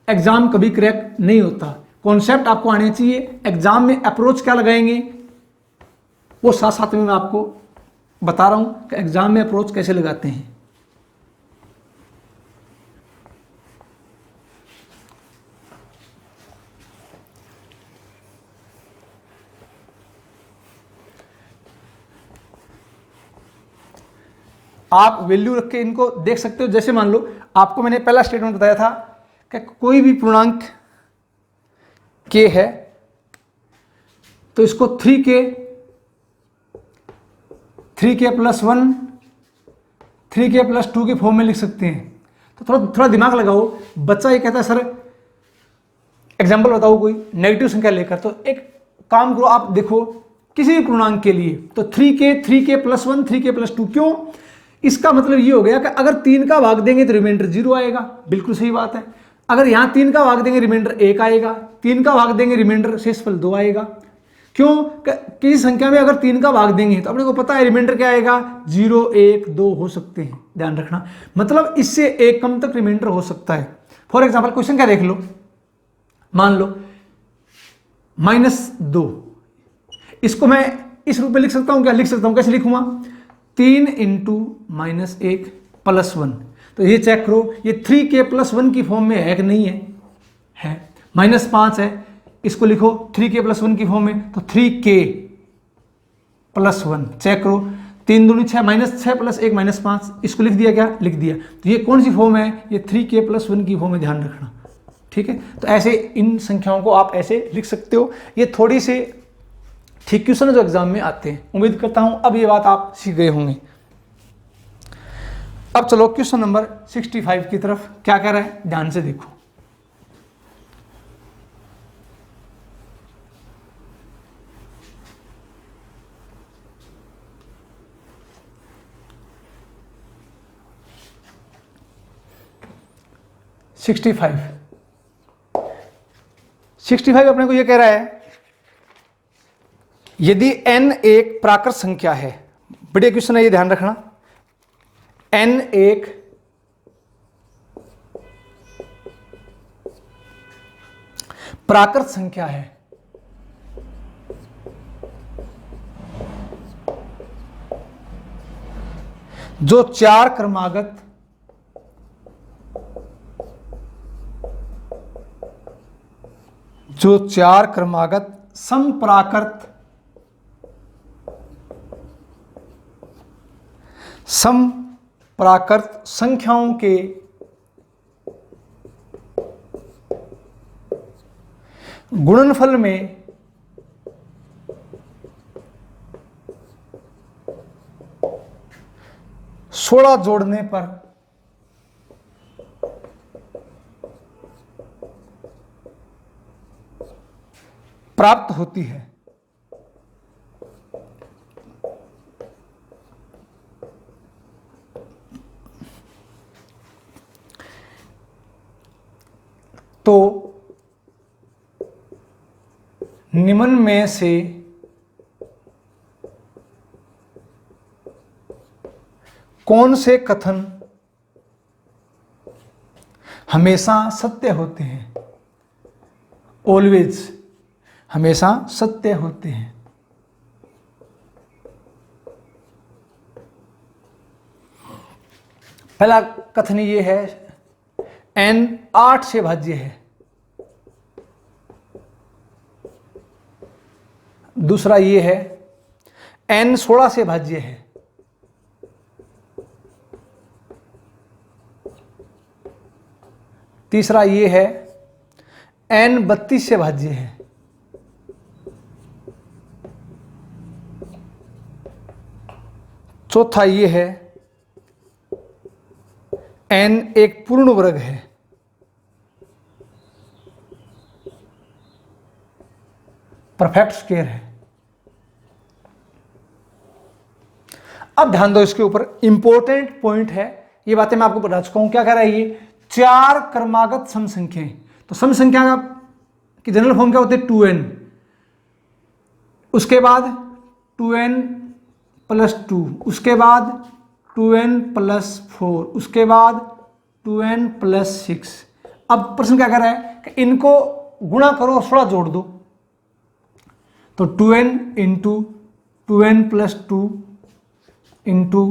एग्जाम कभी क्रैक नहीं होता। कॉन्सेप्ट आपको आने चाहिए, एग्जाम में अप्रोच क्या लगाएंगे वो साथ साथ में मैं आपको बता रहा हूं कि एग्जाम में अप्रोच कैसे लगाते हैं। आप वैल्यू रख के इनको देख सकते हो। जैसे मान लो आपको मैंने पहला स्टेटमेंट बताया था कि कोई भी पूर्णांक k है तो इसको 3k + 1 3k + 2 के फॉर्म में लिख सकते हैं। तो थोड़ा दिमाग लगाओ। बच्चा ये कहता है सर एग्जाम्पल बताओ कोई नेगेटिव संख्या लेकर, तो एक काम करो, आप देखो किसी भी पूर्णांक के लिए तो 3k + 1 3k + 2, क्यों? इसका मतलब ये हो गया कि अगर 3 का भाग देंगे तो रिमाइंडर 0 आएगा। बिल्कुल सही बात है। अगर यहां 3 का भाग देंगे रिमाइंडर 1 आएगा, 3 का भाग देंगे रिमाइंडर शेषफल 2 आएगा। क्यों? किसी संख्या में अगर 3 का भाग देंगे तो अपने को पता है रिमाइंडर क्या आएगा, 0 1 2 हो सकते हैं, ध्यान रखना। मतलब इससे एक कम तक रिमाइंडर हो सकता है। फॉर एग्जाम्पल क्वेश्चन क्या देख लो, मान लो -2, इसको मैं इस रूप में लिख सकता हूं, क्या लिख सकता हूं, कैसे लिखूंगा, 3 × -1 + 1। तो ये चेक करो ये 3k + 1 की फॉर्म में है कि नहीं है, है। -5 है, इसको लिखो 3k + 1 की फॉर्म में, तो 3k + 1 चेक करो, 3 दूनी 6 -6 + 1 -5, इसको लिख दिया, क्या लिख दिया। तो ये कौन सी फॉर्म है, ये 3k + 1 की फॉर्म में, ध्यान रखना, ठीक है। तो ऐसे इन संख्याओं को आप ऐसे लिख सकते हो। ये थोड़ी सी ठीक क्वेश्चन जो एग्जाम में आते हैं। उम्मीद करता हूं अब ये बात आप सीख गए होंगे। अब चलो क्वेश्चन नंबर 65 की तरफ, क्या कह रहा है ध्यान से देखो। 65। 65 अपने को ये कह रहा है यदि n एक प्राकृत संख्या है, बढ़िया क्वेश्चन है ये, ध्यान रखना, n एक प्राकृत संख्या है जो चार क्रमागत समप्राकृत संख्याओं के गुणनफल में सोलह जोड़ने पर प्राप्त होती है। तो निम्न में से कौन से कथन हमेशा सत्य होते हैं? ऑलवेज, हमेशा सत्य होते हैं। पहला कथन ये है n 8 से भाज्य है। दूसरा ये है n 16 से भाज्य है। तीसरा ये है n 32 से भाज्य है। चौथा ये है n एक पूर्ण वर्ग है। परफेक्ट स्क्वायर है। अब ध्यान दो, इसके ऊपर इंपॉर्टेंट पॉइंट है, ये बातें मैं आपको बता चुका हूं। क्या कह रहा है ये? चार क्रमागत सम संख्याएं। तो सम संख्या की जनरल फॉर्म क्या होती है? 2n, उसके बाद 2n प्लस 2, उसके बाद 2n प्लस 4, उसके बाद 2n प्लस 6। अब प्रश्न क्या कर रहा है कि इनको गुणा करो, 16 जोड़ दो। तो 2n into 2n plus 2 into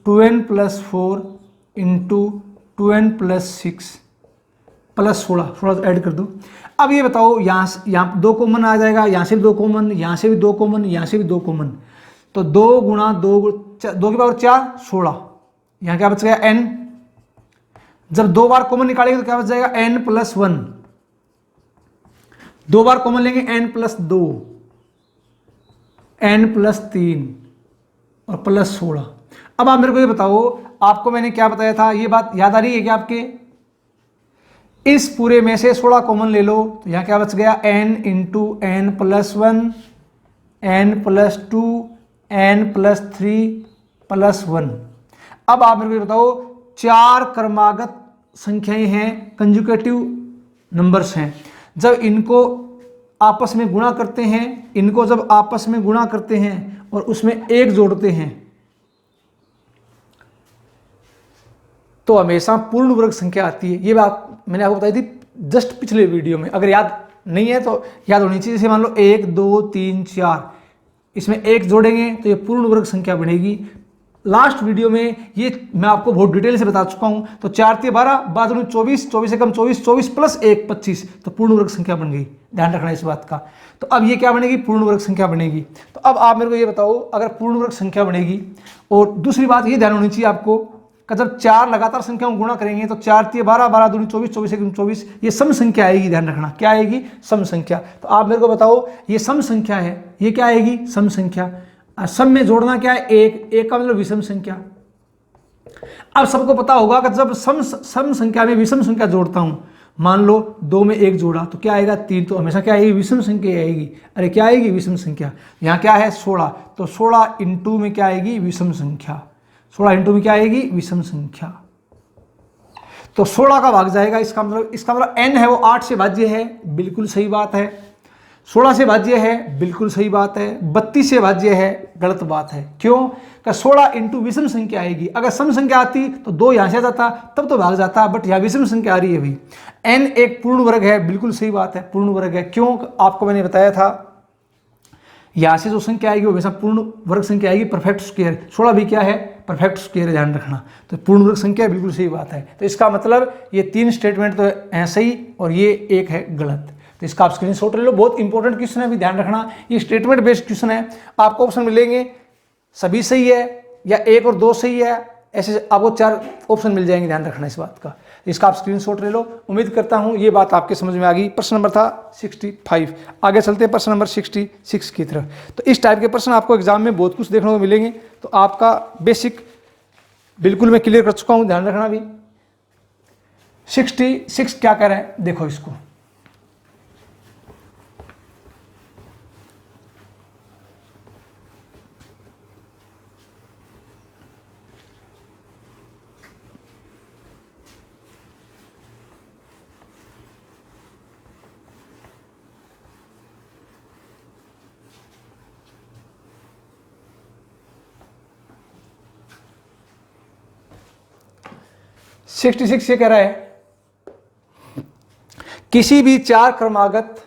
2n plus 4 into 2n plus 6 plus 16 add कर दो। अब ये बताओ, यहाँ 2 कॉमन आ जाएगा, यहाँ से भी 2 कॉमन, यहाँ से भी 2 कॉमन, यहाँ से भी 2 कॉमन। तो 2 गुणा 2 की पावर 4 16। यहाँ क्या बच गया? n। जब 2 बार कॉमन निकालेंगे तो क्या बच जाएगा? n plus 1। 2 बार कॉमन लेंगे n प्लस 2, n प्लस 3 और प्लस 16। अब आप मेरे को ये बताओ, आपको मैंने क्या बताया था? ये बात याद आ रही है क्या आपके? इस पूरे में से 16 कॉमन ले लो, तो यहां क्या बच गया? n into n plus 1, n plus 2, n plus 3 plus 1। अब आप मेरे को ये बताओ, चार क्रमागत संख्याएं हैं, कंजुगेटिव नंबर्स हैं। जब इनको आपस में गुणा करते हैं, इनको जब आपस में गुणा करते हैं और उसमें एक जोड़ते हैं, तो हमेशा पूर्ण वर्ग संख्या आती है। ये बात मैंने आपको बताई थी जस्ट पिछले वीडियो में, अगर याद नहीं है तो याद होनी चाहिए। जैसे मान लो 1 2 3 4, इसमें एक जोड़ेंगे तो ये पूर्ण वर्ग संख्या बनेगी। लास्ट वीडियो में ये मैं आपको बहुत डिटेल से बता चुका हूं। तो 4 × 12, 12 × 24, 24 से कम 24, 24 प्लस 1 25, तो पूर्ण वर्ग संख्या बन गई। ध्यान रखना इस बात का। तो अब ये क्या बनेगी? पूर्ण वर्ग संख्या बनेगी। तो अब आप मेरे को ये बताओ, अगर पूर्ण वर्ग संख्या बनेगी, और दूसरी बात ये ध्यान होनी चाहिए आपको कि जब चार लगातार संख्याओं गुणा करेंगे तो 4 × 12, 12 दूनी 24, 24 से कम 24, ये सम संख्या आएगी। ध्यान रखना क्या आएगी? सम संख्या। तो आप मेरे को बताओ, ये सम संख्या है, ये क्या आएगी? सम संख्या। सम में जोड़ना क्या है? एक का मतलब विषम संख्या। अब सबको पता होगा कि जब सम संख्या में विषम संख्या जोड़ता हूं, मान लो 2 में 1 जोड़ा तो क्या आएगा? 3। तो हमेशा क्या आएगी? विषम संख्या आएगी। अरे क्या आएगी? विषम संख्या। यहाँ क्या है? 16। तो 16 इंटू में क्या आएगी? विषम संख्या। 16 इंटू में क्या आएगी? विषम संख्या। तो 16 का भाग जाएगा, इसका मतलब n है वो 8 से भाज्य है, बिल्कुल सही बात है। 16 से भाज्य है, बिल्कुल सही बात है। 32 से भाज्य है, गलत बात है। क्यों? कि 16 इंटू विषम संख्या आएगी। अगर सम संख्या आती तो 2 यहां से आ जाता, तब तो भाग जाता, बट यहाँ विषम संख्या आ रही है भाई। n एक पूर्ण वर्ग है, बिल्कुल सही बात है, पूर्ण वर्ग है। क्यों? आपको मैंने बताया था यहां से जो संख्या आएगी वो हमेशा पूर्ण वर्ग संख्या आएगी, परफेक्ट स्क्वायर। 16 भी क्या है? परफेक्ट स्क्वायर, ध्यान रखना। तो पूर्ण वर्ग संख्या बिल्कुल सही बात है। तो इसका मतलब ये 3 स्टेटमेंट तो है सही और ये एक है गलत। तो इसका आप स्क्रीनशॉट ले लो, बहुत इंपॉर्टेंट क्वेश्चन है, भी ध्यान रखना। ये स्टेटमेंट बेस्ड क्वेश्चन है। आपको ऑप्शन मिलेंगे सभी सही है या 1 और 2 सही है, ऐसे आपको 4 ऑप्शन मिल जाएंगे, ध्यान रखना इस बात का। इसका आप स्क्रीनशॉट ले लो। उम्मीद करता हूं ये बात आपके समझ में आ गई। प्रश्न नंबर था 65। आगे चलते हैं प्रश्न नंबर 66 की तरफ। तो इस टाइप के प्रश्न आपको एग्जाम में बहुत कुछ देखने को मिलेंगे। तो आपका बेसिक बिल्कुल मैं क्लियर कर चुका हूं, ध्यान रखना भी। 66 क्या कह रहे हैं, देखो इसको। सिक्सटी सिक्स ये कह रहा है किसी भी चार क्रमागत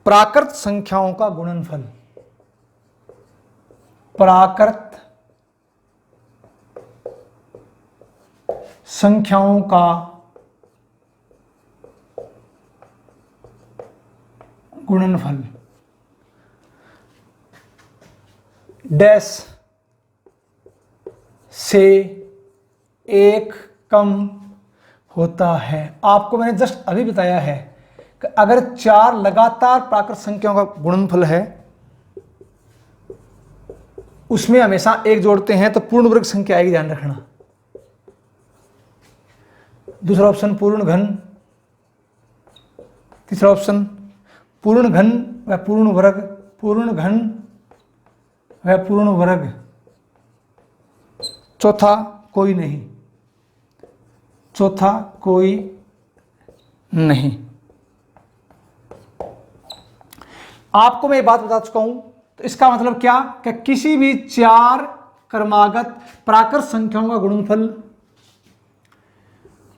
प्राकृत संख्याओं का गुणनफल, प्राकृत संख्याओं का गुणनफल डैश से एक कम होता है। आपको मैंने जस्ट अभी बताया है कि अगर 4 लगातार प्राकृत संख्याओं का गुणनफल है उसमें हमेशा एक जोड़ते हैं तो पूर्ण वर्ग संख्या आएगी, ध्यान रखना। दूसरा ऑप्शन पूर्ण घन, तीसरा ऑप्शन पूर्ण घन व पूर्ण वर्ग, पूर्ण घन वह पूर्ण वर्ग, चौथा कोई नहीं, चौथा कोई नहीं। आपको मैं ये बात बता चुका हूं। तो इसका मतलब क्या कि किसी भी 4 क्रमागत प्राकृत संख्याओं का गुणनफल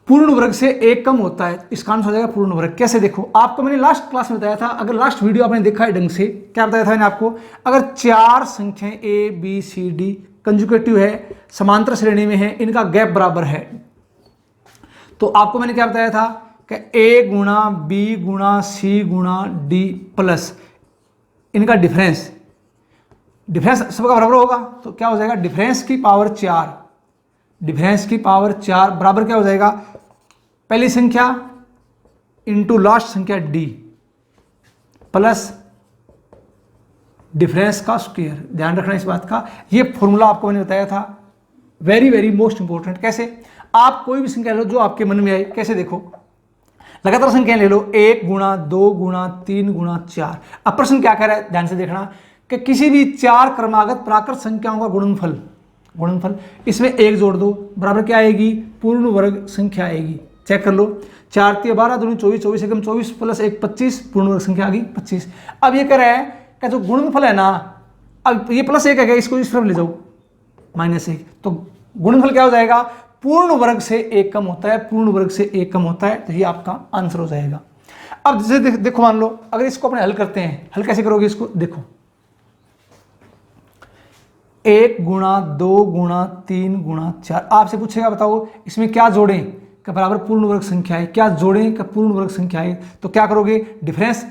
पूर्ण वर्ग से एक कम होता है। इसका आंसर हो जाएगा पूर्ण वर्ग। कैसे? देखो, आपको मैंने लास्ट क्लास में बताया था, अगर लास्ट वीडियो आपने देखा है ढंग से, क्या बताया था मैंने आपको, अगर 4 संख्याएं A B C D conjugative है, समांतर श्रेणी में है, इनका गैप बराबर है, तो आपको मैंने क्या बताया था कि ए गुणा बी गुणा सी गुणा डी प्लस इनका डिफरेंस सबका बराबर होगा। तो क्या हो जाएगा? डिफरेंस की पावर 4, डिफरेंस की पावर 4 बराबर क्या हो जाएगा? पहली संख्या इंटू लास्ट संख्या डी प्लस डिफरेंस का स्क्वायर। ध्यान रखना इस बात का। ये फॉर्मूला आपको मैंने बताया था, वेरी वेरी मोस्ट इंपॉर्टेंट। कैसे? आप कोई भी संख्या लो जो आपके मन में आए। कैसे? देखो, लगातार संख्या ले लो, 1 गुणा 2 गुणा 3 गुणा 4। अब प्रश्न क्या कह रहा है, ध्यान से देखना, कि किसी भी 4 क्रमागत प्राकृत संख्याओं का गुणनफल इसमें एक जोड़ दो, बराबर क्या आएगी? पूर्ण वर्ग संख्या आएगी। चेक कर लो, 4 × 12 दूनी 24, 24 एकम 24 प्लस 1 25, पूर्ण वर्ग संख्या आ गई 25। अब ये कह रहा है कि जो गुणनफल है ना, अब ये प्लस 1 है, इसको इस तरफ ले जाओ -1, तो गुणनफल क्या हो जाएगा? पूर्ण वर्ग से एक कम होता है, पूर्ण वर्ग से एक कम होता है। तो ये आपका आंसर हो जाएगा। अब जैसे देखो, मान लो अगर इसको अपने हल करते हैं, हल कैसे करोगे इसको? देखो, 1 गुणा 2 गुणा 3 गुणा 4, आपसे पूछेगा बताओ इसमें क्या जोड़ें कि बराबर पूर्ण वर्ग संख्या है, क्या जोड़ें कि पूर्ण वर्ग संख्या है। तो क्या करोगे? डिफरेंस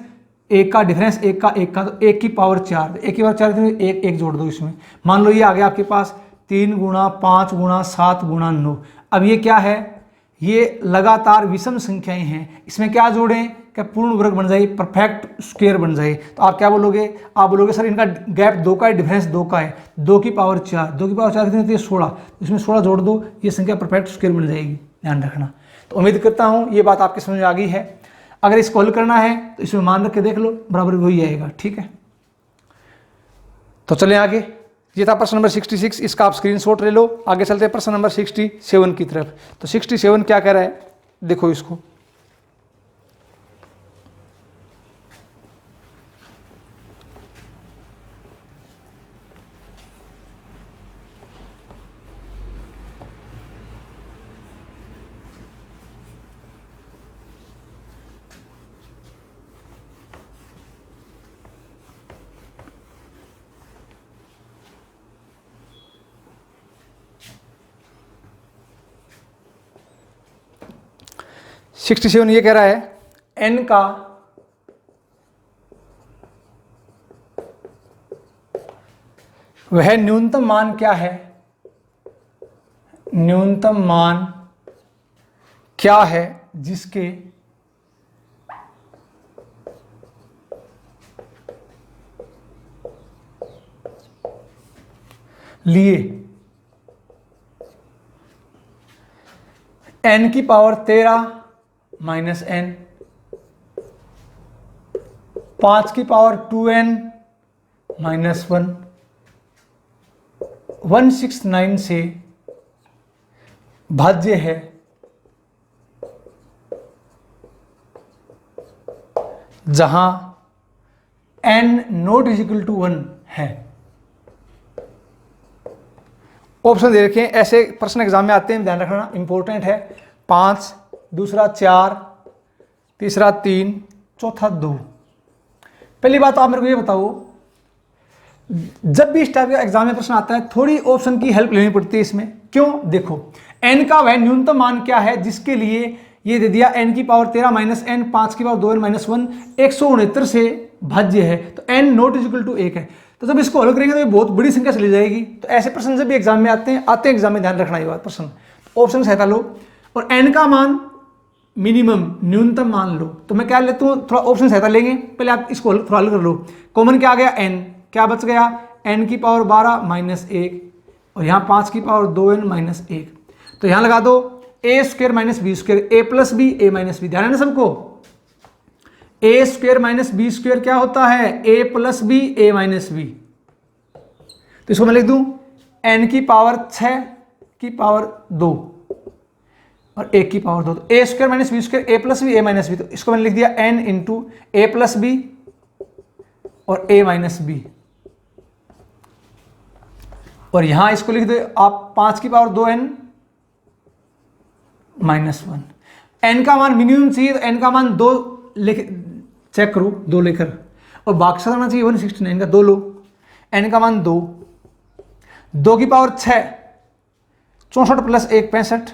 एक का, डिफरेंस एक का, तो 1 की पावर 4, 1 की पावर 4 एक जोड़ दो इसमें। मान लो ये आ गया आपके पास 3 गुणा 5 गुणा 7 गुणा 9। अब ये क्या है? ये लगातार विषम संख्याएं हैं, इसमें क्या जोड़ें कि पूर्ण वर्ग बन जाए, परफेक्ट स्क्वायर बन जाए। तो आप क्या बोलोगे? आप बोलोगे सर इनका गैप 2 का है, डिफरेंस 2 का है, 2 की पावर 4, 2 की पावर 4 कितनी होती है? 16, इसमें 16 जोड़ दो, ये संख्या परफेक्ट स्क्वायर बन जाएगी, ध्यान रखना। तो उम्मीद करता हूँ ये बात आपके समझ में आ गई है। अगर इसको हल करना है तो इसमें मान रख के देख लो, बराबर वही आएगा, ठीक है। तो चलें आगे। ये था प्रश्न नंबर 66, इसका आप स्क्रीनशॉट ले लो। आगे चलते हैं प्रश्न नंबर 67 की तरफ। तो 67 क्या कह रहा है, देखो इसको। सिक्सटी सेवन ये कह रहा है n का वह न्यूनतम मान क्या है, न्यूनतम मान क्या है जिसके लिए n की पावर 13 माइनस n, 5 की पावर 2n माइनस 1, 169 से भाज्य है जहां n नॉट इजिकल टू 1 है। ऑप्शन दे रखे हैं, ऐसे प्रश्न एग्जाम में आते हैं, ध्यान रखना इंपॉर्टेंट है। 5, दूसरा 4, तीसरा 3, चौथा 2। पहली बात तो आप मेरे को ये बताओ, जब भी इस टाइप का एग्जाम में प्रश्न आता है थोड़ी ऑप्शन की हेल्प लेनी पड़ती है इसमें। क्यों? देखो n का वह न्यूनतम मान क्या है जिसके लिए ये दे दिया n की पावर 13 माइनस n, 5 की पावर 2n माइनस 1, 169 से भाज्य है, तो n नॉट इजिकल टू 1 है। तो जब इसको हल करेंगे तो ये बहुत बड़ी संख्या चली जाएगी। तो ऐसे प्रश्न जब भी एग्जाम में आते हैं एग्जाम में, ध्यान रखना ये बात। प्रश्न ऑप्शन सहायता लो और n का मान मिनिमम न्यूनतम मान लो। तो मैं क्या लेता हूँ, थोड़ा ऑप्शन सहायता लेंगे, पहले आप इसको थोड़ा हल कर लो। कॉमन क्या आ गया, n, क्या बच गया, n की पावर 12 माइनस 1, और यहाँ 5 की पावर 2n माइनस 1। तो यहाँ लगा दो a square minus B square, a plus B A minus B. ध्यान है ना सबको, a square minus B square क्या होता है, a plus B A minus B. तो इसको मैं लिख दूं n की पावर 6 की पावर 2 और 1 की पावर 2, तो a square minus B square, a plus B A minus B. तो इसको मैंने लिख दिया n into A plus B और a माइनस बी। और यहां इसको लिख दो आप 5 की पावर 2n माइनस 1। n का मान मिनिमम चाहिए तो n का मान 2 लिख, चेक करो 2 लेकर, और बाकी होना चाहिए 169 का 2 लो। n का मान 2, 2 की पावर 6, 64 प्लस 1 65,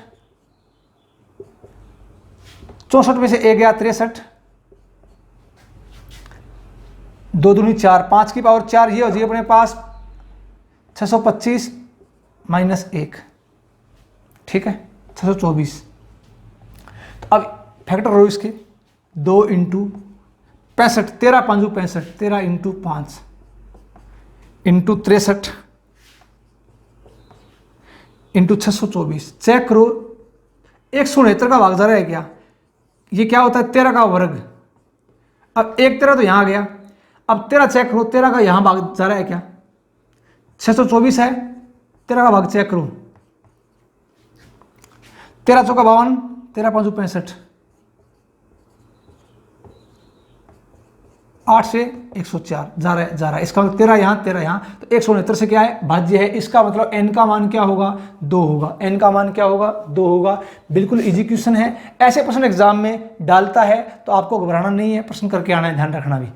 64 में से 1 गया 63, 2 दूनी 4, 5 की पावर 4, ये हो जाएगी अपने पास 625 माइनस 1, ठीक है 624। तो अब फैक्टर रो इसके 2 into 65, 13 5 65, 13 into 5 into 63 into 624। Check करो 169 का भाग जा रहा है क्या, ये क्या होता है 13 का वर्ग। अब 1 13 तो यहां आ गया, अब 13 चेक करो, 13 का यहां भाग जा रहा है क्या, 624 है, 13 का भाग चेक करो, 13 चौका 52, 13 5 65, 8 से 104 जा रहा है। इसका मतलब 13 यहाँ 13 यहाँ, तो 169 से क्या है, भाज्य है। इसका मतलब n का मान क्या होगा, 2 होगा। n का मान क्या होगा, 2 होगा। बिल्कुल इजी क्वेश्चन है, ऐसे प्रश्न एग्जाम में डालता है तो आपको घबराना नहीं है, प्रश्न करके आना है, ध्यान रखना भी।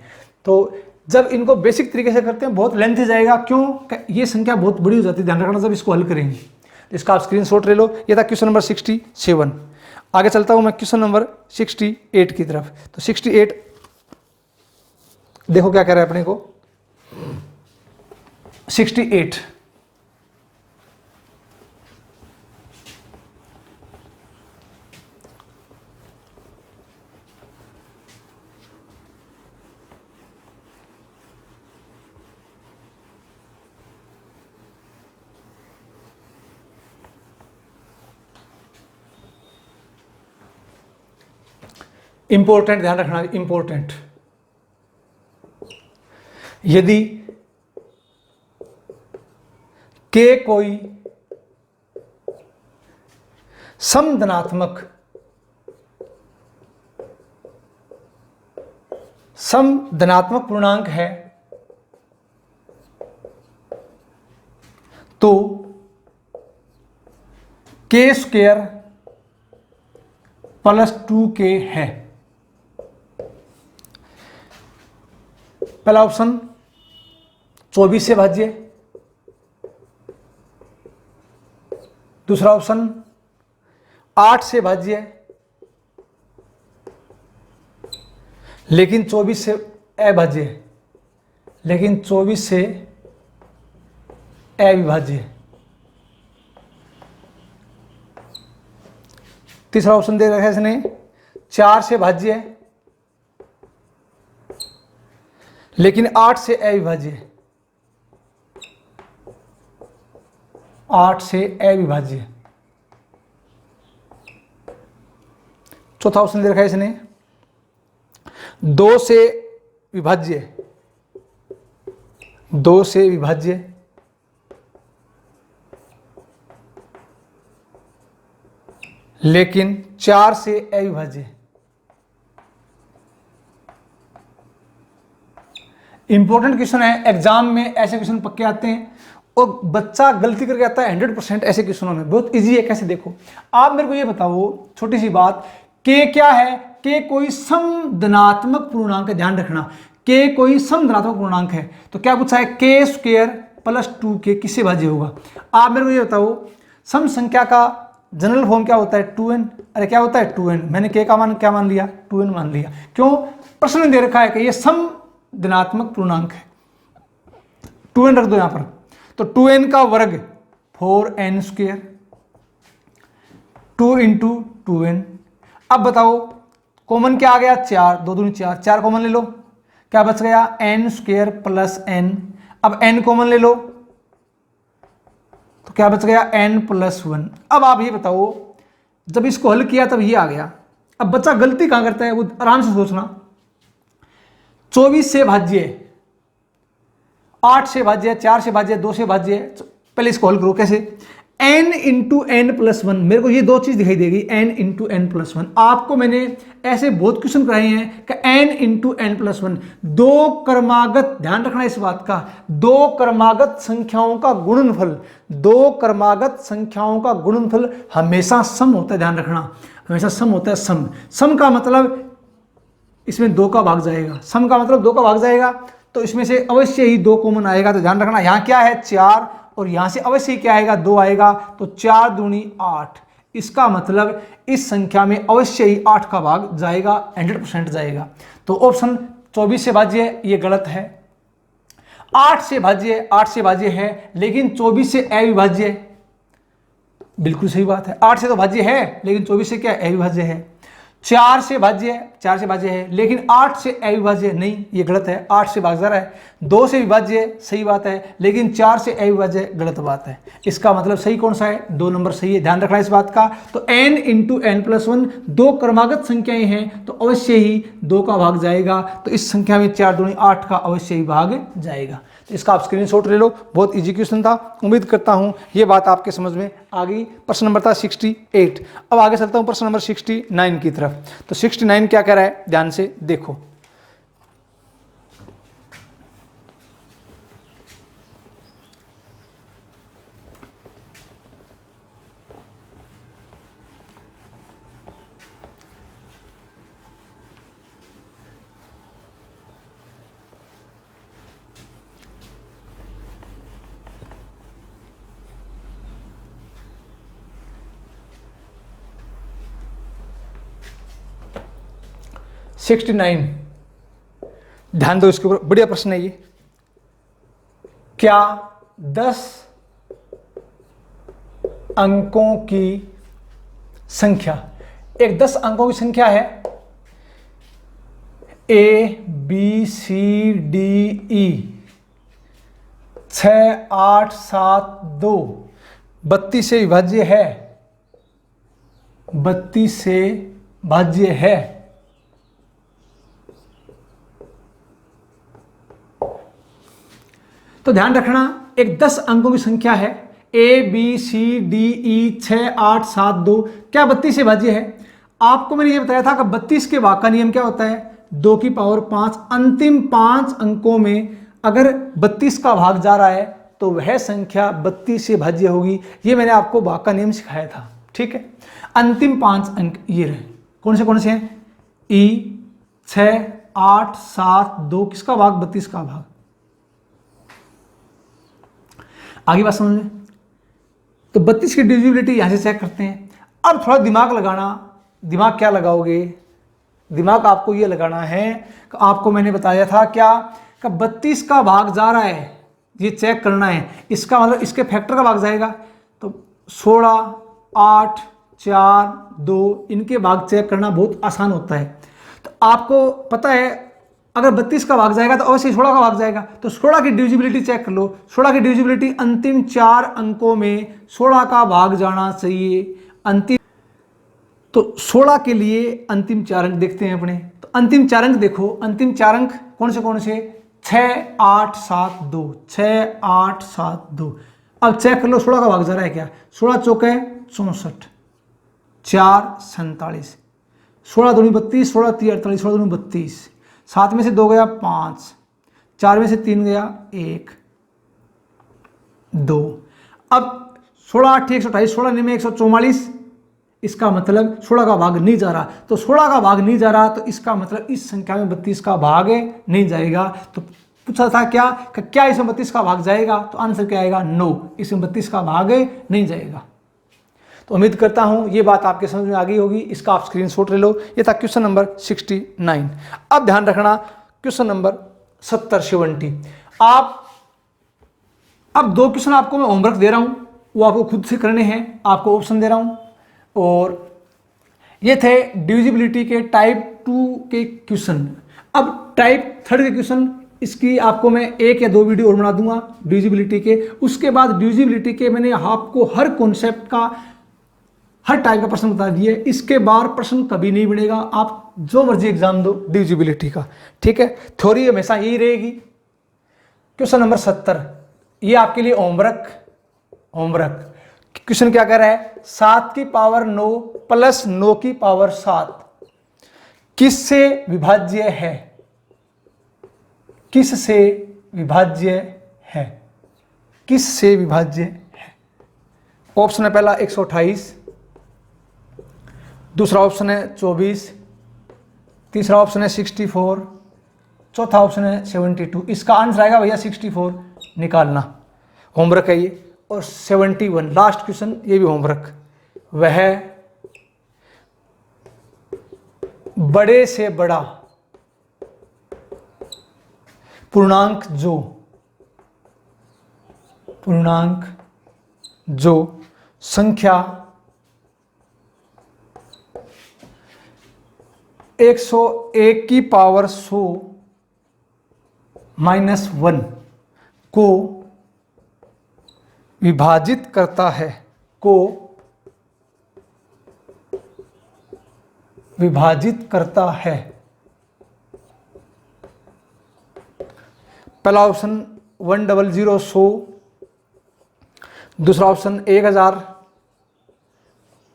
तो जब इनको बेसिक तरीके से करते हैं बहुत लेंथ जाएगा, क्यों, ये संख्या बहुत बड़ी हो जाती है, ध्यान रखना जब इसको हल करेंगे। तो इसका आप स्क्रीनशॉट ले लो। ये था क्वेश्चन नंबर 67। आगे चलता हूँ मैं क्वेश्चन नंबर 68 की तरफ। तो 68 देखो क्या कह रहा है अपने को, 68 इंपॉर्टेंट, ध्यान रखना इंपॉर्टेंट। यदि के कोई समधनात्मक पूर्णांक है तो के स्क्वायर प्लस 2k है। पहला ऑप्शन 24 से भाज्य, दूसरा ऑप्शन 8 से भाज्य, लेकिन 24 से अभाज्य, लेकिन 24 से अविभाज्य। तीसरा ऑप्शन दे रखा है इसने 4 से भाज्य लेकिन 8 से अविभाज्य, 8 से अविभाज्य। चौथा ऑप्शन दे रखा है इसने 2 से विभाज्य, 2 से विभाज्य लेकिन 4 से अविभाज्य। इंपॉर्टेंट क्वेश्चन है, एग्जाम में ऐसे क्वेश्चन पक्के आते हैं और बच्चा गलती करके आता है 100% ऐसे क्वेश्चनों में। बहुत इजी है, कैसे देखो आप मेरे को ये बताओ, छोटी सी बात, के क्या है? के कोई समधनात्मक पूर्णांक है, ध्यान रखना, के कोई समधनात्मक पूर्णांक है। तो क्या पूछा है? के स्क्वायर प्लस 2k किससे भाज्य होगा? आप मेरे को ये बताओ, सम संख्या का जनरल फॉर्म क्या होता है? 2n। अरे क्या होता है? 2n। मैंने k का मान क्या मान लिया? 2n मान लिया। क्यों? प्रश्न में दे रखा है कि ये समधनात्मक पूर्णांक है, 2n रख दो यहां पर। तो 2n का वर्ग 4n स्क्वायर, 2 इंटू 2n। अब बताओ कॉमन क्या आ गया? 4, 2 दूनी 4, 4 कॉमन ले लो, क्या बच गया? n square plus n। अब n कॉमन ले लो तो क्या बच गया? n plus 1। अब आप ये बताओ, जब इसको हल किया तब ये आ गया। अब बच्चा गलती कहां करता है वो आराम से सोचना। 24 से भाज्य, 8 से भाज्य, 4 से भाज्य, 2 से भाज्य। पहले इसको हल करो, कैसे? n into N plus 1। मेरे को ये दो चीज दिखाई देगी, n इंटू एन प्लस 1। आपको मैंने ऐसे बहुत क्वेश्चन कराए हैं कि n इंटू एन प्लस 1, दो क्रमागत, ध्यान रखना इस बात का, दो क्रमागत संख्याओं का गुणनफल, दो क्रमागत संख्याओं का गुणनफल हमेशा सम होता है। ध्यान रखना, हमेशा सम होता है। सम, सम का मतलब इसमें 2 का भाग जाएगा, सम का मतलब 2 का भाग जाएगा, तो इसमें से अवश्य ही 2 कॉमन आएगा। तो ध्यान रखना, यहां क्या है? 4, और यहां से अवश्य ही क्या आएगा? 2 आएगा। तो 4 दूनी 8, इसका मतलब इस संख्या में अवश्य ही 8 का भाग जाएगा, 100% जाएगा। तो ऑप्शन 24 से भाज्य ये गलत है। 8 से भाज्य, 8 से भाज्य है लेकिन 24 से अविभाज्य, बिल्कुल सही बात है। 8 से तो भाज्य है लेकिन 24 से क्या? अविभाज्य है। 4 से भाज्य, 4 से भाज्य है लेकिन 8 से अविभाज्य नहीं, ये गलत है। 8 से भाग जा रहा है। 2 से विभाज्य, सही बात है, लेकिन 4 से अविभाज्य गलत बात है। इसका मतलब सही कौन सा है? 2 नंबर सही है, ध्यान रखना इस बात का। तो n इंटू एन प्लस 1 दो क्रमागत संख्याएं हैं तो अवश्य ही 2 का भाग जाएगा। तो इस संख्या में 4 दूनी 8 का अवश्य ही भाग जाएगा। तो इसका आप स्क्रीनशॉट ले लो, बहुत इजी क्वेश्चन था। उम्मीद करता हूं ये बात आपके समझ में आ गई। प्रश्न नंबर था 68। अब आगे चलता हूं प्रश्न नंबर 69 की तरफ। तो 69 क्या कह रहा है, ध्यान से देखो। सिक्सटी 69, ध्यान दो इसके ऊपर, बढ़िया प्रश्न है ये। क्या 10 अंकों की संख्या, एक 10 अंकों की संख्या है, ABCDE 6872 32 से विभाज्य है, 32 से भाज्य है। तो ध्यान रखना, एक 10 अंकों की संख्या है ABCDE 6 8 7 2 क्या 32 से भाज्य है? आपको मैंने ये बताया था कि 32 के भाग का नियम क्या होता है? 2 की पावर 5। अंतिम 5 अंकों में अगर 32 का भाग जा रहा है तो वह संख्या 32 से भाज्य होगी। ये मैंने आपको भाग का नियम सिखाया था, ठीक है। अंतिम 5 अंक ये रहे, कौन से हैं? E 6 8 7 2 किसका भाग? 32 का भाग। आगे बात समझ में? तो 32 की डिविजिबिलिटी यहां से चेक करते हैं। अब थोड़ा दिमाग लगाना। दिमाग क्या लगाओगे? दिमाग आपको ये लगाना है कि आपको मैंने बताया था क्या कि 32 का भाग जा रहा है, ये चेक करना है। इसका मतलब इसके फैक्टर का भाग जाएगा तो 16 8 4 2 इनके भाग चेक करना बहुत आसान होता है। तो आपको पता है अगर 32 का भाग जाएगा तो अवश्य 16 का भाग जाएगा। तो 16 की डिविजिबिलिटी चेक कर लो। 16 की डिविजिबिलिटी अंतिम 4 अंकों में 16 का भाग जाना चाहिए। अंतिम तो 16 के लिए अंतिम 4 अंक देखते हैं अपने। तो अंतिम 4 अंक देखो। अंतिम 4 अंक कौन से? 6 8 7 2 6 8 7 2। अब चेक कर लो 16 का भाग जा रहा है क्या? 16 चौके 64 4 47 16 दूनी 32 16 3 48 16 दूनी 32 7 में से 2 गया 5 4 में से 3 गया 1 2। अब 16 8 128 16 में 144। इसका मतलब 16 का भाग नहीं जा रहा। तो 16 का भाग नहीं जा रहा तो इसका मतलब इस संख्या में 32 का भाग नहीं जाएगा। तो पूछा था क्या इसमें 32 का भाग जाएगा? तो आंसर क्या आएगा? नो, इसमें 32 का भाग नहीं जाएगा। तो उम्मीद करता हूं ये बात आपके समझ में आ गई होगी। इसका आप स्क्रीनशॉट ले लो। ये था क्वेश्चन नंबर 69। अब ध्यान रखना क्वेश्चन नंबर 70 70। आप अब 2 क्वेश्चन आपको मैं होमवर्क दे रहा हूं, वो आपको खुद से करने हैं। आपको ऑप्शन दे रहा हूं और ये थे डिविजिबिलिटी के टाइप 2 के क्वेश्चन। अब टाइप 3 के क्वेश्चन इसकी आपको मैं 1 या 2 वीडियो और बना दूंगा डिविजिबिलिटी के। उसके बाद डिविजिबिलिटी के मैंने आपको हर कॉन्सेप्ट का हर टाइप का प्रश्न बता दिए। इसके बाद प्रश्न कभी नहीं बनेगा। आप जो मर्जी एग्जाम दो डिविजिबिलिटी का, ठीक है। थ्योरी हमेशा यही रहेगी। क्वेश्चन नंबर 70 ये आपके लिए होमवर्क क्वेश्चन क्या कह रहा है? 7 की पावर 9 प्लस 9 की पावर 7 किससे विभाज्य है? किससे विभाज्य है? किससे विभाज्य है? ऑप्शन है पहला 128, दूसरा ऑप्शन है 24, तीसरा ऑप्शन है 64, चौथा ऑप्शन है 72। इसका आंसर आएगा भैया 64 निकालना। होमवर्क है ये। और 71 लास्ट क्वेश्चन, ये भी होमवर्क। वह बड़े से बड़ा पूर्णांक जो संख्या 101 की पावर 100 माइनस 1 को विभाजित करता है, पहला ऑप्शन 100 100, दूसरा ऑप्शन 1000,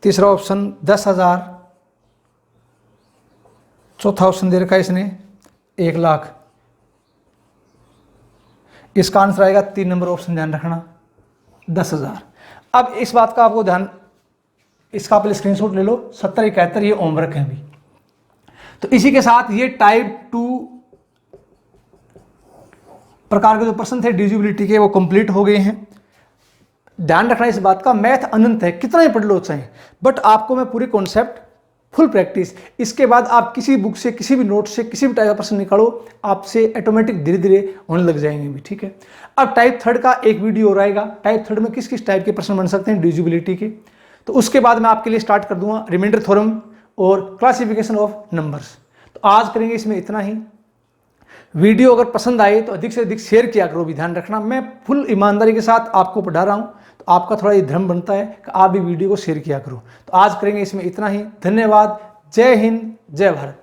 तीसरा ऑप्शन 10,000, चौथा ऑप्शन दे रखा है इसने 1 लाख। इसका आंसर आएगा 3 नंबर ऑप्शन, ध्यान रखना 10,000। अब इस बात का आपको ध्यान, इसका आप स्क्रीनशॉट ले लो। 70 71 ये होमवर्क है अभी। तो इसी के साथ ये टाइप 2 प्रकार के जो प्रश्न थे डिविजिबिलिटी के वो कंप्लीट हो गए हैं। ध्यान रखना इस बात का, मैथ अनंत है, कितना ही पढ़ लो चाहे, बट आपको मैं पूरी कॉन्सेप्ट फुल प्रैक्टिस। इसके बाद आप किसी बुक से, किसी भी नोट से, किसी भी टाइप का प्रश्न निकालो, आपसे ऑटोमेटिक धीरे धीरे होने लग जाएंगे भी, ठीक है। अब टाइप 3 का एक वीडियो और आएगा। टाइप 3 में किस किस टाइप के प्रश्न बन सकते हैं डिविजिबिलिटी के, तो उसके बाद मैं आपके लिए स्टार्ट कर दूंगा रिमाइंडर थ्योरम और क्लासिफिकेशन ऑफ नंबर्स। तो आज करेंगे इसमें इतना ही। वीडियो अगर पसंद आए तो अधिक से अधिक शेयर किया करो भी, ध्यान रखना मैं फुल ईमानदारी के साथ आपको पढ़ा रहा हूँ, तो आपका थोड़ा ये धर्म बनता है कि आप भी वीडियो को शेयर किया करो। तो आज करेंगे इसमें इतना ही। धन्यवाद। जय हिंद, जय भारत।